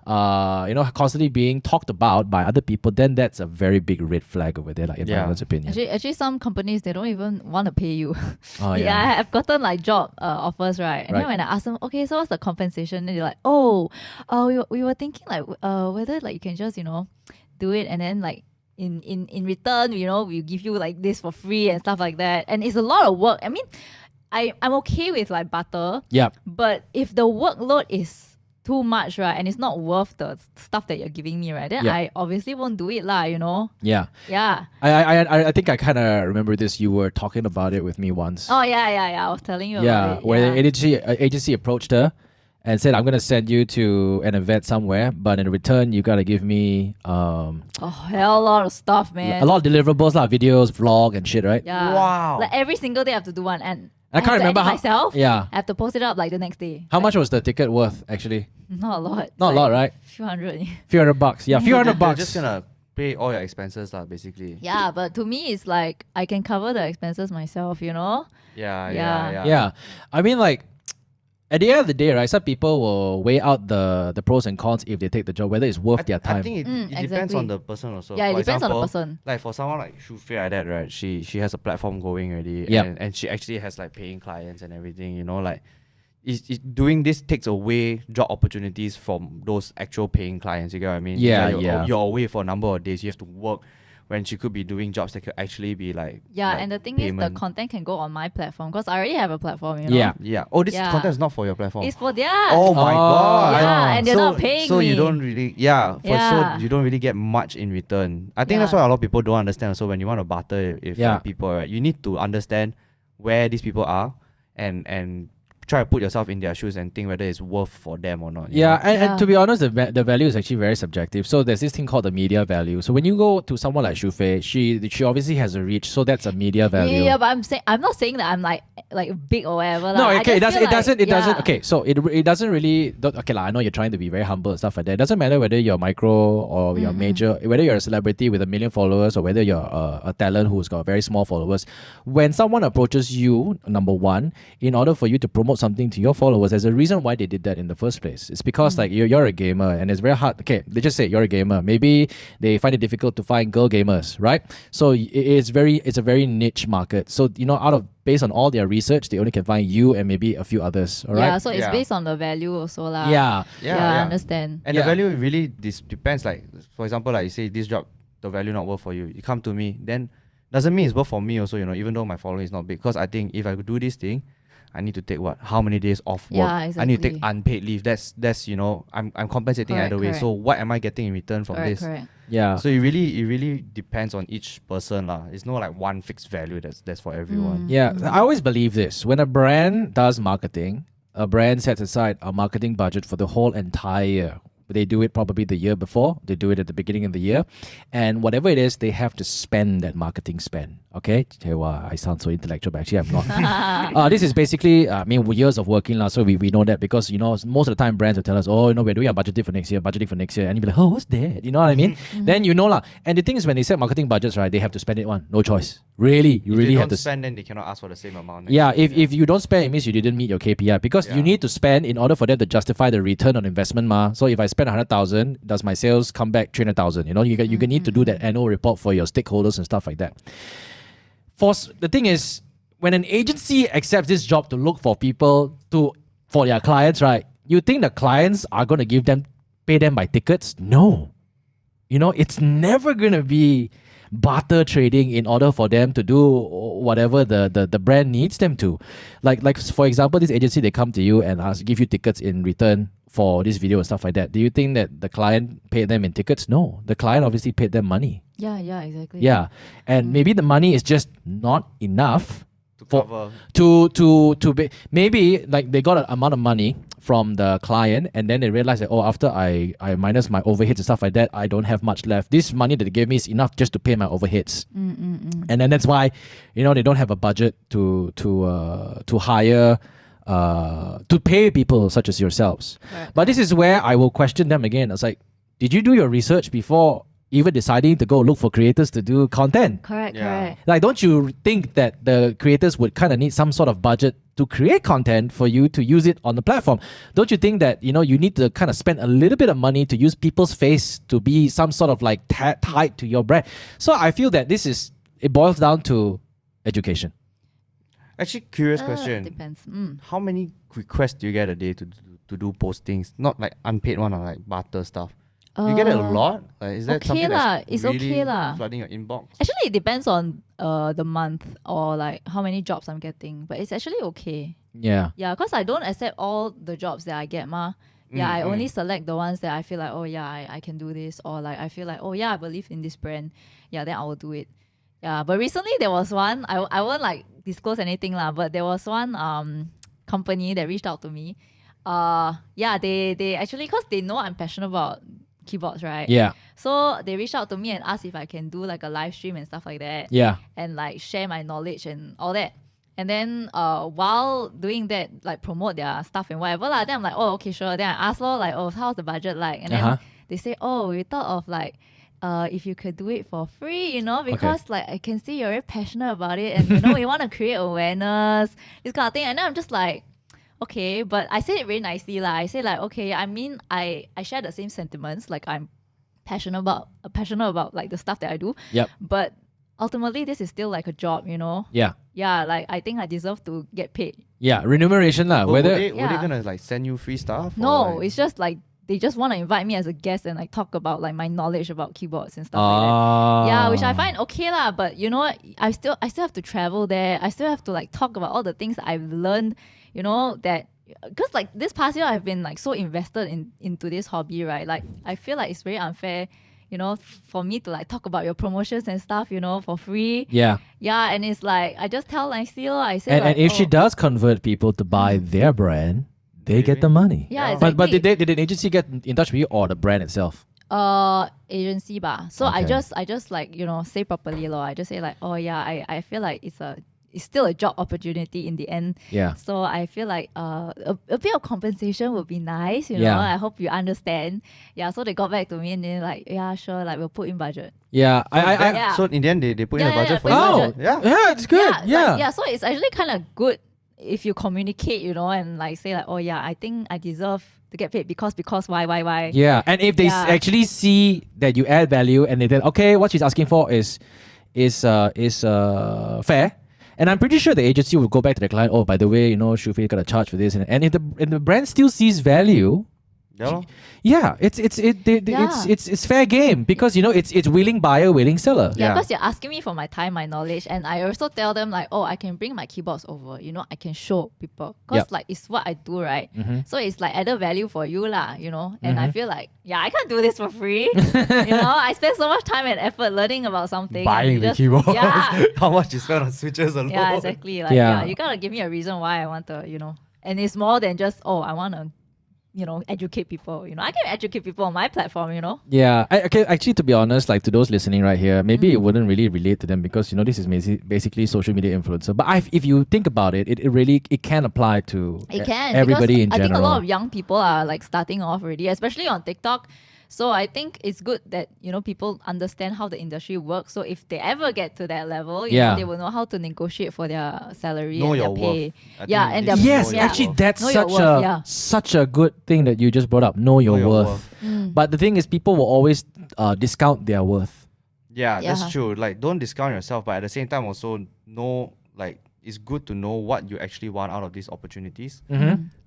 constantly being talked about by other people, then that's a very big red flag over there, like, in my opinion. Actually, some companies, they don't even want to pay you. Oh, yeah. I have gotten like job offers, right? And then when I ask them, okay, so what's the compensation? Then they're like, we were thinking like whether like you can just do it, and then like in return, we'll give you like this for free and stuff like that. And it's a lot of work. I mean, I'm okay with like Barter. Yeah. But if the workload is too much, right, and it's not worth the stuff that you're giving me, right, then I obviously won't do it lah, Yeah. I think I kind of remember this. You were talking about it with me once. Oh yeah, I was telling you about it. Where the agency approached her and said, I'm going to send you to an event somewhere, but in return you got to give me a hell lot of stuff, man. A lot of deliverables, like videos, vlog and shit, right? Yeah. Wow. Like every single day I have to do one, and I can't remember myself. Yeah. I have to post it up like the next day. How much was the ticket worth, actually? Not a lot. Not a lot, right? Few hundred. Few $100. Yeah, few $100. You're just gonna pay all your expenses, basically. Yeah, but to me, it's like I can cover the expenses myself, Yeah. I mean, like, at the end of the day, right, some people will weigh out the pros and cons if they take the job, whether it's worth their time. I think it depends exactly. on the person also. Yeah, it For depends on the example, person. Like for someone like Shufei like that, right? She has a platform going already, Yep. and she actually has like paying clients and everything. Like, doing this takes away job opportunities from those actual paying clients. You get what I mean? You're away for a number of days. You have to work when she could be doing jobs that could actually be like and the thing is, the content can go on my platform because I already have a platform. Yeah. Oh, this content is not for your platform. It's for theirs. Oh my god. Yeah, and they're not paying so me. you don't really so you don't really get much in return. I think that's why a lot of people don't understand. So when you want to barter with people, right, you need to understand where these people are and try to put yourself in their shoes and think whether it's worth for them or not. And to be honest, the value is actually very subjective. So there's this thing called the media value. So when you go to someone like Shufei, she obviously has a reach, so that's a media value. Yeah, but I'm not saying that I'm like big or whatever. No, okay, it doesn't. Okay, so it doesn't really. Okay, I know you're trying to be very humble and stuff like that. It doesn't matter whether you're micro or you're major, whether you're a celebrity with 1 million followers or whether you're a talent who's got very small followers. When someone approaches you, number one, in order for you to promote something to your followers, there's a reason why they did that in the first place. It's because like you're a gamer and it's very hard. Okay, they just say you're a gamer. Maybe they find it difficult to find girl gamers, right? So it's a very niche market. So based on all their research, they only can find you and maybe a few others. All right. Yeah, so it's based on the value also lah. Yeah, I understand. And the value really depends. Like for example, like you say this job, the value not worth for you. You come to me, then doesn't mean it's work for me also, even though my following is not big. Because I think if I could do this thing, I need to take how many days off work? Yeah, I need to take exactly. unpaid leave. That's I'm compensating Correct, either way. correct. So what am I getting in return from this? Correct. Yeah. So it really depends on each person lah. It's not like one fixed value that's for everyone. Yeah, I always believe this. When a brand does marketing, a brand sets aside a marketing budget for the whole entire year. They do it probably the year before. They do it at the beginning of the year. And whatever it is, they have to spend that marketing spend. Okay? Wow, I sound so intellectual, but actually I'm not. This is basically, years of working. So we know that because, most of the time brands will tell us, we're doing our budgeting for next year. And you'll be like, oh, what's that? You know what I mean? Then you know lah. And the thing is when they set marketing budgets, right, they have to spend it no choice. Really, you really have to spend, then they cannot ask for the same amount. Yeah, if you don't spend, it means you didn't meet your KPI because you need to spend in order for them to justify the return on investment. So if I spend 100,000, does my sales come back 300,000? You need to do that annual report for your stakeholders and stuff like that. The thing is, when an agency accepts this job to look for people for their clients, right? You think the clients are going to pay them by tickets? No. It's never going to be barter trading in order for them to do whatever the brand needs them to. Like for example, this agency, they come to you and give you tickets in return for this video and stuff like that. Do you think that the client paid them in tickets? No. The client obviously paid them money. Yeah, exactly. Yeah. And maybe the money is just not enough To cover. to be, maybe like they got an amount of money from the client and then they realize that after I minus my overheads and stuff like that, I don't have much left. This money that they gave me is enough just to pay my overheads. And then that's why they don't have a budget to hire to pay people such as yourselves. Correct. But this is where I will question them again. It's like, did you do your research before even deciding to go look for creators to do content? Correct. Like, don't you think that the creators would kind of need some sort of budget to create content for you to use it on the platform? Don't you think that, you need to kind of spend a little bit of money to use people's face to be some sort of like tied to your brand? So I feel that it boils down to education. Actually, curious question. Depends. How many requests do you get a day to do postings? Not like unpaid one or like barter stuff. You get it a lot? Like, is that okay something lah, that's it's really okay lah. flooding your inbox? Actually, it depends on the month or like how many jobs I'm getting. But it's actually okay. Yeah. Yeah, because I don't accept all the jobs that I get, Yeah, I only select the ones that I feel like, I can do this. Or like I feel like, I believe in this brand. Yeah, then I will do it. Yeah, but recently there was one, I won't like disclose anything lah, but there was one company that reached out to me. They actually, because they know I'm passionate about keyboards, right? Yeah. So they reached out to me and asked if I can do like a live stream and stuff like that. Yeah. And like share my knowledge and all that. And then while doing that, like promote their stuff and whatever lah. Then I'm like, okay, sure. Then I asked like, how's the budget like? And then they say, we thought of like, if you could do it for free, because like I can see you're very passionate about it and we want to create awareness, this kind of thing. And then I'm just like, okay, but I said it very nicely lah. I said like, okay, I mean, I share the same sentiments. Like I'm passionate about like the stuff that I do. Yep. But ultimately, this is still like a job, Yeah. Yeah, like I think I deserve to get paid. Yeah, remuneration lah. Were Whether they gonna like send you free stuff? No, or, it's just like they just want to invite me as a guest and like talk about like my knowledge about keyboards and stuff like that. Yeah, which I find okay lah. But I still have to travel there. I still have to like talk about all the things that I've learned. That because like this past year I've been like so invested into this hobby, right? Like I feel like it's very unfair, for me to like talk about your promotions and stuff, for free. Yeah. Yeah, and it's like I just tell Nicely, I say and if she does convert people to buy their brand, they get the money. Yeah, Yeah. exactly. But did an agency get in touch with you or the brand itself? Agency ba. So Okay. I just like, say properly lor. I just say like, I feel like it's still a job opportunity in the end. Yeah. So I feel like a bit of compensation would be nice, Yeah. I hope you understand. Yeah, so they got back to me and then like, yeah, sure, like we'll put in budget. Yeah. Yeah. So in the end, they put in a Yeah, budget yeah, for put in you. budget. Yeah. Yeah, it's good. Yeah. Yeah, so it's actually kind of good if you communicate, and like say like, I think I deserve to get paid because why. Yeah. And if they Yeah. actually see that you add value and they think, okay, what she's asking for is fair. And I'm pretty sure the agency will go back to the client. Oh, by the way, Shufei got a charge for this. And if the brand still sees value, Yeah, lor. Yeah, it's fair game because it's willing buyer, willing seller. Yeah, because you're asking me for my time, my knowledge, and I also tell them like, oh, I can bring my keyboards over. I can show people because like it's what I do, right? So it's like added value for you lah, And I feel like I can't do this for free. I spend so much time and effort learning about something. Buying the keyboard. Yeah. How much you spend on switches alone. Yeah, exactly. Like you gotta give me a reason why I want to, and it's more than just I want to. Educate people. I can educate people on my platform, Yeah, actually, to be honest, like to those listening right here, maybe it wouldn't really relate to them because this is basically social media influencer. But if you think about it, it can apply to everybody in general. I think a lot of young people are like starting off already, especially on TikTok. So I think it's good that people understand how the industry works. So if they ever get to that level, they will know how to negotiate for their salary and their pay. And their actually that's such a good thing that you just brought up. Know your worth. But the thing is, people will always discount their worth. Yeah, that's true. Like, don't discount yourself, but at the same time also know, like, it's good to know what you actually want out of these opportunities.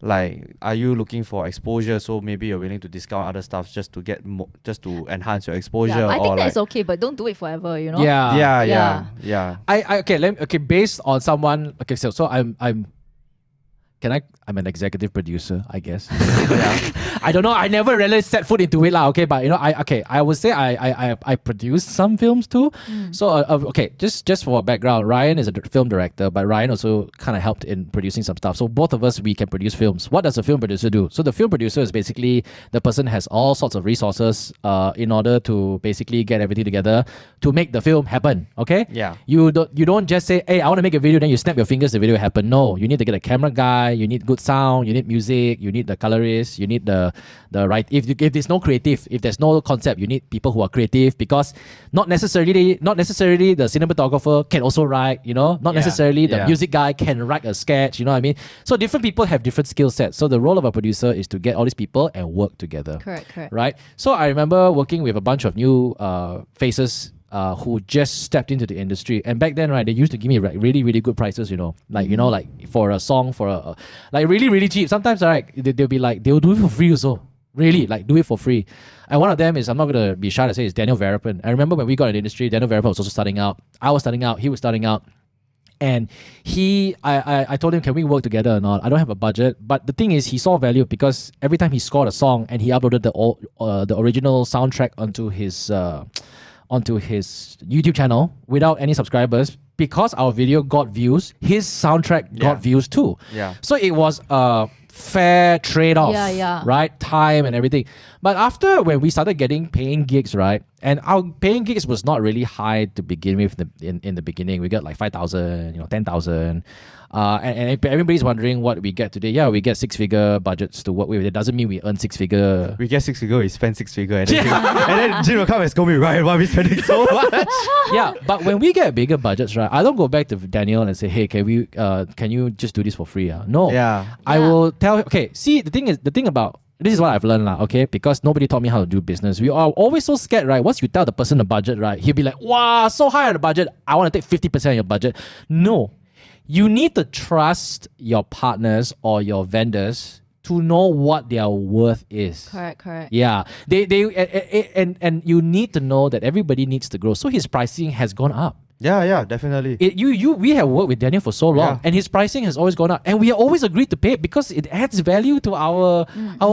Like, are you looking for exposure? So maybe you're willing to discount other stuff just to get just to enhance your exposure. Yeah, I think that's like, okay, but don't do it forever. Yeah. Based on someone. Okay, so I'm an executive producer, I guess. I don't know. I never really set foot into it, lah. Okay, but I would say I produce some films too. So just for background, Ryan is a film director, but Ryan also kind of helped in producing some stuff. So both of us, we can produce films. What does a film producer do? So the film producer is basically the person has all sorts of resources in order to basically get everything together to make the film happen. Okay. Yeah. You don't just say, hey, I want to make a video, then you snap your fingers, the video will happen. No, you need to get a camera guy. You need good sound, you need music, you need the colorist, you need the right. If there's no creative, if there's no concept, you need people who are creative because not necessarily the cinematographer can also write. Not necessarily the music guy can write a sketch. You know what I mean? So different people have different skill sets. So the role of a producer is to get all these people and work together. Correct. Right. So I remember working with a bunch of new faces. Who just stepped into the industry, and back then, right, they used to give me really, really good prices, like for a song, like really, really cheap. Sometimes, right, they'll be like, they'll do it for free also, really, like do it for free. And one of them is, I'm not gonna be shy to say, is Daniel Verapin. I remember when we got in the industry, Daniel Verapin was also starting out. I was starting out. He was starting out. And I told him, can we work together or not? I don't have a budget, but the thing is, he saw value because every time he scored a song and he uploaded the original soundtrack onto his YouTube channel without any subscribers, because our video got views, his soundtrack got views too. Yeah. So it was a fair trade-off, right? Time and everything. But after when we started getting paying gigs, right? And our paying gigs was not really high to begin with in the beginning. We got like 5,000, 10,000. And everybody's wondering what we get today. Yeah, we get 6-figure budgets to work with. It doesn't mean we earn 6-figure. We get 6-figure, we spend 6-figure, and then Jim will come and scold me, Ryan, why are we spending so much? Yeah, but when we get bigger budgets, right, I don't go back to Daniel and say, hey, can you just do this for free? No. Yeah. I will tell. Okay, see, this is what I've learned, okay? Because nobody taught me how to do business. We are always so scared, right? Once you tell the person the budget, right, he'll be like, wow, so high on the budget. I want to take 50% of your budget. No. You need to trust your partners or your vendors to know what their worth is. Correct. Yeah. And you need to know that everybody needs to grow. So his pricing has gone up. Yeah, definitely. We have worked with Daniel for so long, and his pricing has always gone up, and we always agreed to pay it because it adds value to our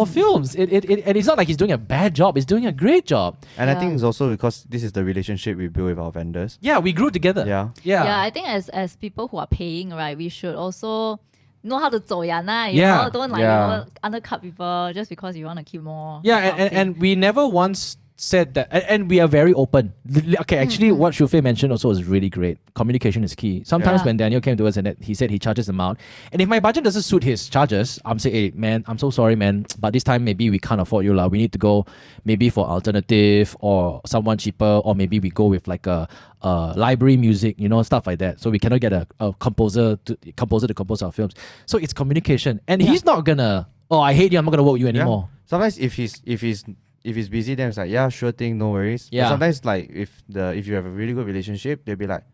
films. And it's not like he's doing a bad job; he's doing a great job. And I think it's also because this is the relationship we build with our vendors. Yeah, we grew together. Yeah. I think as people who are paying, right, we should also know how to 走人啊, you know? Don't undercut people just because you want to keep more. Yeah, and we never once said that, and we are very open. Okay, actually, what Shu Fei mentioned also is really great. Communication is key. Sometimes when Daniel came to us and he said he charges amount, and if my budget doesn't suit his charges, I'm saying, hey man, I'm so sorry, man, but this time maybe we can't afford you lah. We need to go maybe for alternative or someone cheaper, or maybe we go with like a library music, stuff like that. So we cannot get a composer to compose our films. So it's communication, and he's not gonna, I hate you, I'm not gonna work with you anymore. Sometimes if he's busy, then it's like, yeah, sure thing, no worries. Yeah. But sometimes like if you have a really good relationship, they'll be like,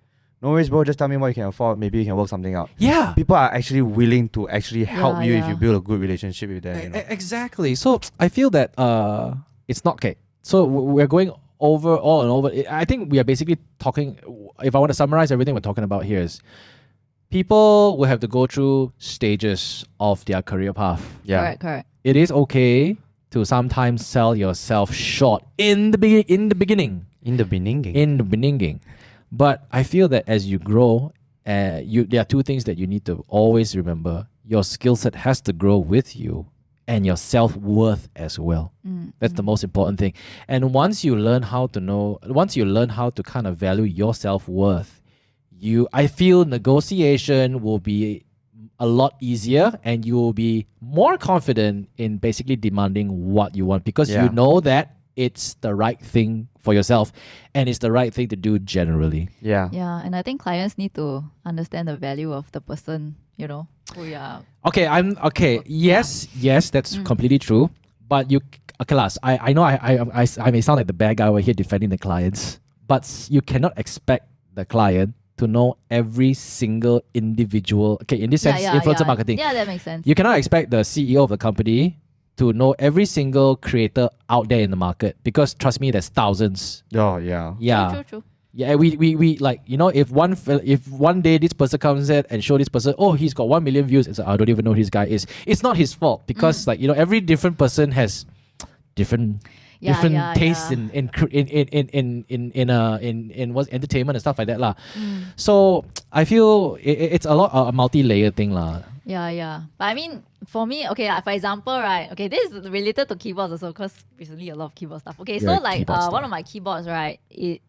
no worries, bro. Just tell me what you can afford. Maybe you can work something out. Yeah. People are actually willing to actually help Yeah, you if yeah. you build a good relationship with them. You know? Exactly. So I feel that it's not okay. So we're going over all and over. I think we are basically talking. If I want to summarize everything we're talking about here is, people will have to go through stages of their career path. Yeah. Correct. It is okay to sometimes sell yourself short in the beginning. In the beginning. In the beginning. But I feel that as you grow, there are two things that you need to always remember. Your skill set has to grow with you, and your self-worth as well. That's the most important thing. And once you learn how to kind of value your self-worth, I feel negotiation will be a lot easier, and you will be more confident in basically demanding what you want, because you know that it's the right thing for yourself and it's the right thing to do generally. Yeah. Yeah, and I think clients need to understand the value of the person, you know, who you are. Okay. Yes, that's completely true. But I know I may sound like the bad guy over here defending the clients, but you cannot expect the client to know every single individual. Okay, in this sense, influencer marketing. Yeah, that makes sense. You cannot expect the CEO of the company to know every single creator out there in the market, because trust me, there's thousands. Oh, yeah. Yeah. True. Yeah, we like, you know, if one day this person comes in and show this person, oh, he's got 1 million views, it's like, I don't even know who this guy is. It's not his fault, because like, you know, every different person has different tastes in what's entertainment and stuff like that lah. So I feel it's a multi-layered thing lah. Yeah. But I mean, for me, okay, for example, right, okay, this is related to keyboards also, because recently a lot of keyboard stuff. Okay, so like one of my keyboards, right, it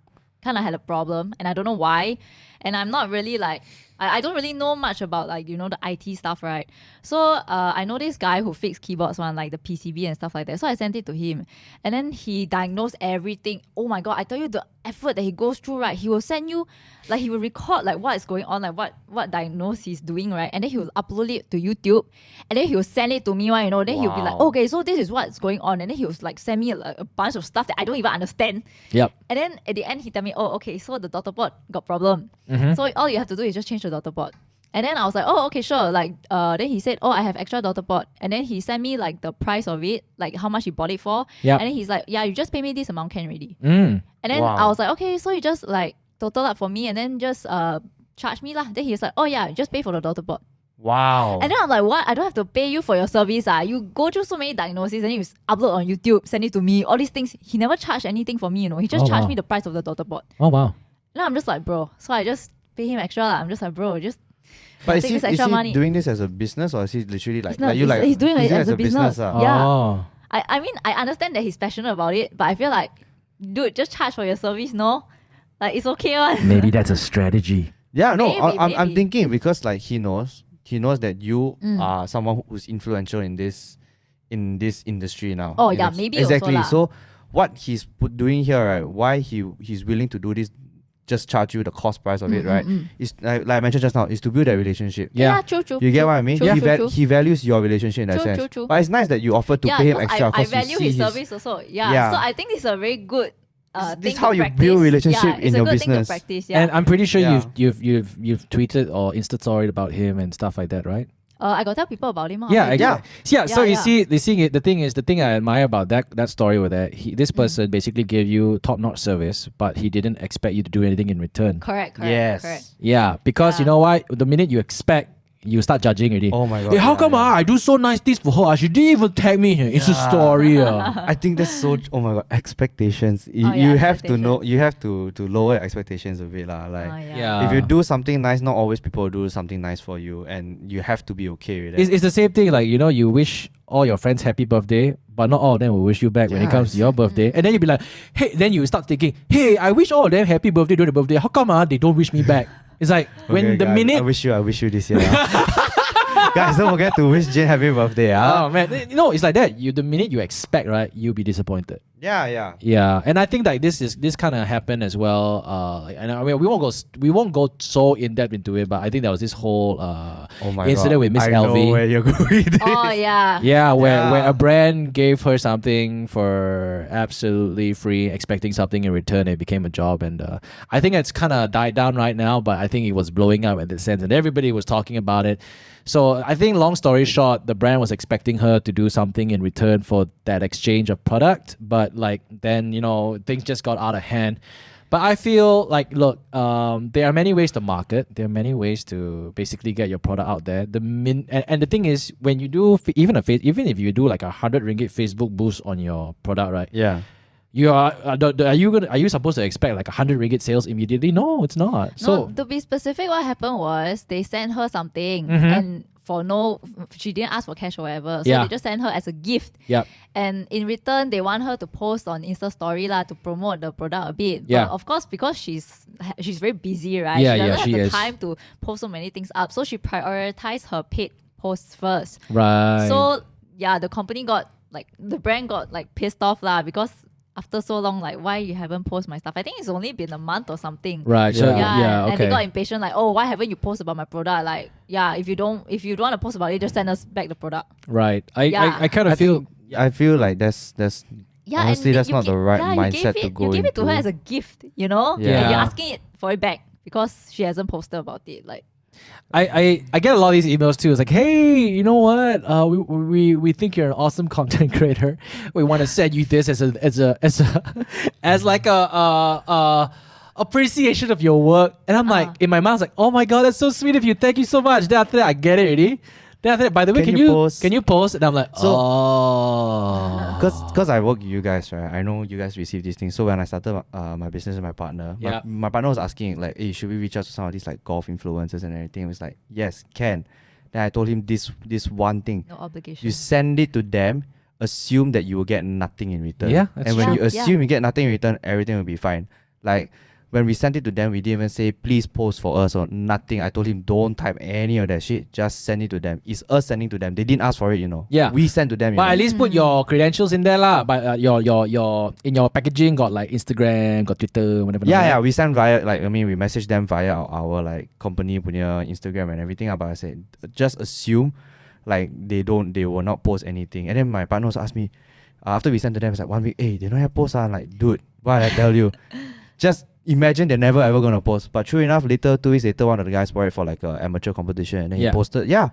kind of had a problem, and I don't know why. And I'm not really like, I don't really know much about, like, you know, the IT stuff, right? So I know this guy who fixed keyboards one, like the PCB and stuff like that. So I sent it to him, and then he diagnosed everything. Oh my god, I tell you, the effort that he goes through, right? He will send you, like, he will record like what is going on, like what diagnose he's doing, right? And then he will upload it to YouTube, and then he will send it to me, right? You know, then he'll be like, okay, so this is what's going on, and then he will like send me a bunch of stuff that I don't even understand. Yep. And then at the end, he tell me, oh, okay, so the daughter board got problem. So all you have to do is just change the daughter board. And then I was like, oh, okay, sure. Like, then he said, oh, I have extra daughter board. And then he sent me like the price of it, like how much he bought it for. Yep. And then he's like, yeah, you just pay me this amount can already. Mm. And then I was like, okay, so you just like total up for me and then just charge me lah. Then he was like, oh yeah, just pay for the daughter board. Wow. And then I'm like, what? I don't have to pay you for your service. You go through so many diagnoses and you upload on YouTube, send it to me, all these things. He never charged anything for me, you know. He just charged me the price of the daughter board. Oh, wow. Now I'm just like, bro. So I just pay him extra. I'm just like, bro, just But is take he, this extra money. doing this as a business, or is he literally like, He's doing it as a business. Yeah. Oh. I mean, I understand that he's passionate about it, but I feel like, dude, just charge for your service, no? Like, it's okay one. Maybe that's a strategy. Yeah, no, Maybe, I'm thinking, because like he knows that you are someone who's influential in this industry now. Oh, You yeah, know, maybe exactly. also lah. So what he's doing here, right? Why he's willing to do this, just charge you the cost price of it, right? Is like I mentioned just now, is to build that relationship. Yeah, true. You get what I mean? True, true. He values your relationship in that sense. True. But it's nice that you offer to pay him extra. I 'cause you value see his service also. Yeah. So I think it's a very good this thing how to you practice. build relationship Yeah, in it's a your good thing business. to practice, yeah. And I'm pretty sure Yeah. you've tweeted or Insta storied about him and stuff like that, right? I got tell people about him. Yeah, I do. yeah. So you Yeah. see, the thing I admire about that story was that this person basically gave you top-notch service, but he didn't expect you to do anything in return. Correct. Yes. Yeah, because you Yeah. know what? The minute you expect, you start judging already. Oh my god. Hey, how yeah, come yeah. I do so nice things for her? She didn't even tag me in Insta story. I think that's so. Oh my god, expectations. You Oh, yeah, have to know. expectations. You have to lower your expectations a bit, lah. Like, Yeah. if you do something nice, not always people do something nice for you, and you have to be okay with it. It's the same thing. Like, you know, you wish all your friends happy birthday, but not all of them will wish you back when it comes to your birthday. And then you'll be like, hey, then you start thinking, hey, I wish all of them happy birthday during the birthday. How come they don't wish me back? It's like when the guys, minute. I wish you this year. Guys, don't forget to wish Jane happy birthday. Oh man, you know, it's like that. The minute you expect, right, you'll be disappointed. Yeah, and I think that this kind of happened as well. And I mean, we won't go so in depth into it, but I think there was this whole Oh my incident God. with Miss I LV. know where you're going with this. Oh yeah. Yeah, where Yeah. a brand gave her something for absolutely free, expecting something in return. It became a job, and I think it's kind of died down right now. But I think it was blowing up in that sense, and everybody was talking about it. So I think, long story short, the brand was expecting her to do something in return for that exchange of product, but like then things just got out of hand. But I feel like, look, there are many ways to market. There are many ways to basically get your product out there. And the thing is, when you do even if you do like ringgit Facebook boost on your product, right? Yeah. Are you supposed to expect like 100 ringgit sales immediately? No, it's not. So No, to be specific, what happened was they sent her something Mhm. and she didn't ask for cash or whatever. So Yeah. they just sent her as a gift. Yep. And in return, they want her to post on Insta Story to promote the product a bit. Yeah. But of course, because she's very busy, right? Yeah, she yeah, doesn't she have the is. time to post so many things up. So she prioritized her paid posts first. Right. So yeah, the brand got like pissed off because after so long, like, why you haven't posted my stuff? I think it's only been a month or something. Right. So Yeah. And they got okay. impatient, like, oh, why haven't you posted about my product? Like, yeah, if you don't want to post about it, just send us back the product. Right. Yeah. I kind of feel. I feel like that's Yeah, honestly and that's not the right mindset to go You give it to her into. as a gift, you know? Yeah. And you're asking it for it back because she hasn't posted about it. Like, I get a lot of these emails too. It's like, hey, you know what? We think you're an awesome content creator. We want to send you this as like a appreciation of your work. And I'm like, in my mind, I was like, oh my god, that's so sweet of you. Thank you so much. Then after that, I get it already. Then after that, by the way, Can can you post? Can you post? And I'm like, So- oh, Because I work with you guys, right? I know you guys receive these things. So when I started my business with my partner, Yeah. my partner was asking like, hey, should we reach out to some of these like golf influencers and everything? It was like, yes, can. Then I told him this one thing. no obligation. You send it to them, assume that you will get nothing in return. Yeah, that's and when true. you assume you get nothing in return, everything will be fine. Like when we sent it to them, we didn't even say please post for us or nothing. I told him don't type any of that shit. Just send it to them. It's us sending to them. They didn't ask for it, Yeah. We sent to them. but at least put your credentials in there lah. But your in your packaging got like Instagram, got Twitter, whatever. Yeah, we send via we message them via our like company punya Instagram and everything. But I said just assume like they will not post anything. And then my partner also asked me after we sent to them, it's like 1 week, hey, they don't have post. I'm like, dude, what did I tell you? Just imagine they're never ever gonna post. But true enough, 2 weeks later, one of the guys bought it for like an amateur competition, and then he posted. Yeah,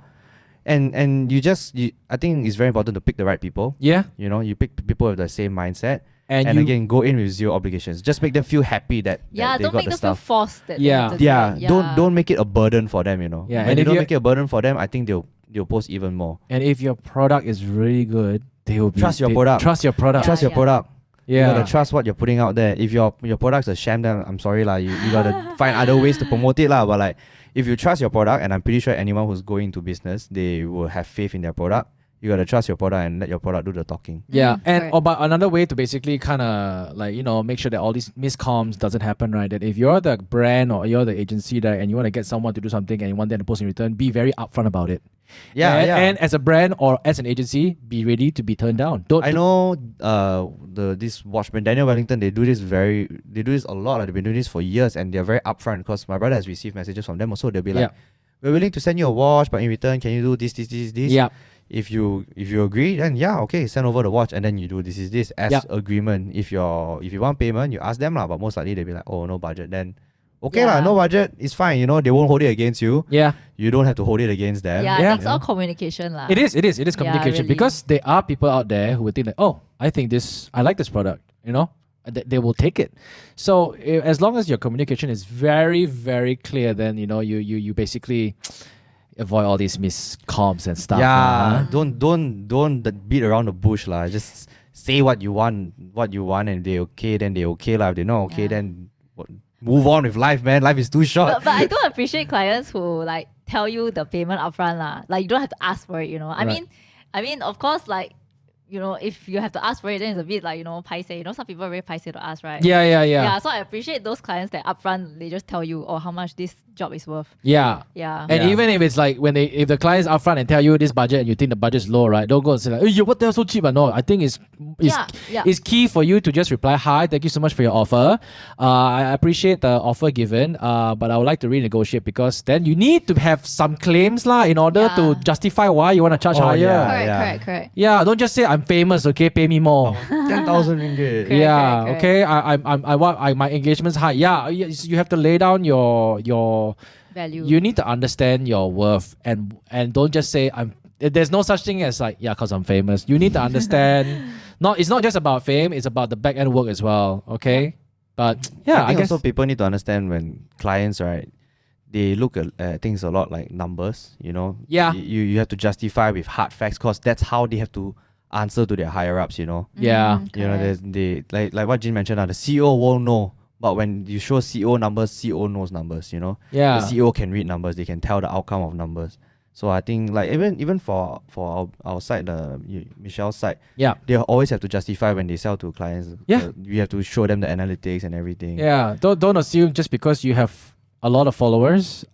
and I think it's very important to pick the right people. Yeah. You pick people with the same mindset. And And you, again, go in with zero obligations. Just make them feel happy that they don't got make the them feel stuff. forced. That they Yeah. have to do Yeah, it. don't make it a burden for them. Yeah, When and you if don't you- make it a burden for them, I think they'll post even more. and if your product is really good, they will Trust your product. Trust your product. Trust your yeah. product. You Yeah. gotta trust what you're putting out there. If your product's a sham, then I'm sorry lah. You gotta find other ways to promote it lah. But like, if you trust your product, and I'm pretty sure anyone who's going into business, they will have faith in their product. You gotta trust your product and let your product do the talking. Yeah, and correct. but another way to basically kind of like make sure that all these miscoms doesn't happen, right? That if you're the brand or you're the agency, right, and you want to get someone to do something and you want them to post in return, be very upfront about it. And as a brand or as an agency, be ready to be turned down. I know this watchman Daniel Wellington, they do this a lot. They've been doing this for years and they're very upfront because my brother has received messages from them also. They'll be like, we're willing to send you a watch, but in return, can you do this? Yeah. If you agree, then yeah, okay, send over the watch and then you do this as agreement. If you want payment, you ask them lah, but most likely they'll be like, oh, no budget, then okay lah, no budget, it's fine, they won't hold it against you. Yeah. You don't have to hold it against them. Yeah, it's all communication lah. It is communication really. because there are people out there who will think like, oh, I like this product, they will take it. So as long as your communication is very, very clear, then you basically avoid all these miscoms and stuff. Yeah, don't beat around the bush lah. Just say what you want, and if they okay, then they okay lah. If they're not okay, then move on with life, man. Life is too short. But I do appreciate clients who like tell you the payment upfront lah. Like you don't have to ask for it, I mean, of course, like if you have to ask for it, then it's a bit like, paiseh. Some people are very paiseh to ask, right? Yeah. So I appreciate those clients that upfront, they just tell you, how much this job is worth. Yeah. Yeah. And even if it's like if the client's upfront and tell you this budget and you think the budget is low, right? Don't go and say like, hey, what the hell so cheap? No, I think it's key for you to just reply, hi, thank you so much for your offer. I appreciate the offer given, but I would like to renegotiate because then you need to have some claims in order to justify why you want to charge higher. Correct. Yeah, don't just say I'm famous, okay, pay me more. 10,000 ringgit. Correct. Okay. My engagement's high. Yeah, you have to lay down your Value. You need to understand your worth and don't just say there's no such thing as because I'm famous. You need to understand. It's not just about fame. It's about the back end work as well. Okay, but I guess also people need to understand when clients, right, they look at things a lot like numbers. Yeah. You have to justify with hard facts because that's how they have to answer to their higher ups. Yeah. There's like what Jin mentioned. The CEO won't know. But when you show CEO numbers, CEO knows numbers, Yeah. The CEO can read numbers, they can tell the outcome of numbers. So I think like even for our side, Michelle's side, they always have to justify when they sell to clients. Yeah. You have to show them the analytics and everything. Yeah. Don't assume just because you have a lot of followers,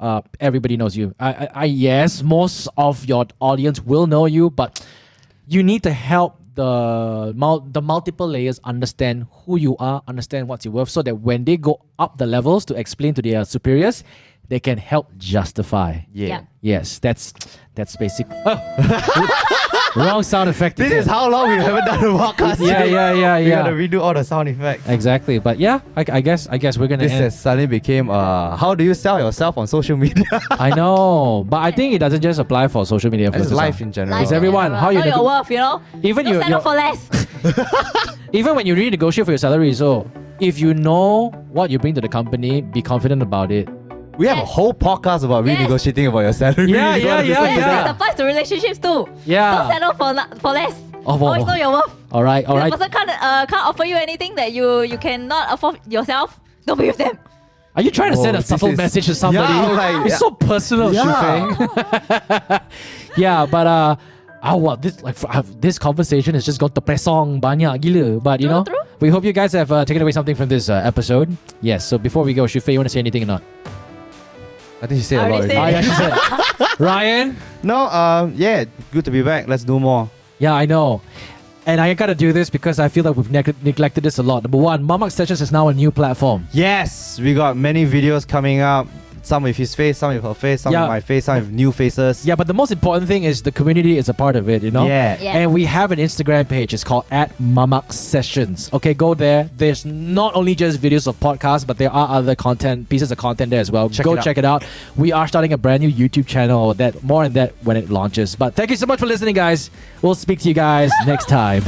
everybody knows you. Yes, most of your audience will know you, but you need to help the multiple layers understand who you are, understand what's your worth, so that when they go up the levels to explain to their superiors, they can help justify. Yeah. Yes, that's basic. Oh. Wrong sound effect. This is how long we haven't done a podcast. Yeah. We gotta redo all the sound effects. Exactly, but I guess we're gonna. This has suddenly became how do you sell yourself on social media? I know, but I think it doesn't just apply for social media. It's life in general. It's everyone. How you know your worth, Even don't you settle for less. even when you renegotiate for your salary, so if you know what you bring to the company, be confident about it. We have a whole podcast about renegotiating about your salary. Yeah. It applies to relationships too. Yeah. Don't settle for less. Oh. Always know your worth. All right. If the person can't offer you anything that you cannot afford yourself, don't be with them. Are you trying to send a subtle message to somebody? Yeah, it's so personal, Shufeng. Yeah, but this conversation is just got terpesong banyak gila. But True. we hope you guys have taken away something from this episode. Yes. So before we go, Shufeng, you want to say anything or not? I think she said a lot already. Yeah, she said. Ryan? No, good to be back. Let's do more. Yeah, I know. And I gotta do this because I feel like we've neglected this a lot. Number one, Mamak Sessions is now a new platform. Yes, we got many videos coming up. Some with his face, some with her face, some with my face, some with new faces. Yeah, but the most important thing is the community is a part of it, Yeah. And we have an Instagram page. It's called @Mamak Sessions. Okay, go there. There's not only just videos of podcasts, but there are other pieces of content there as well. Go check it out. We are starting a brand new YouTube channel. More on that when it launches. But thank you so much for listening, guys. We'll speak to you guys next time.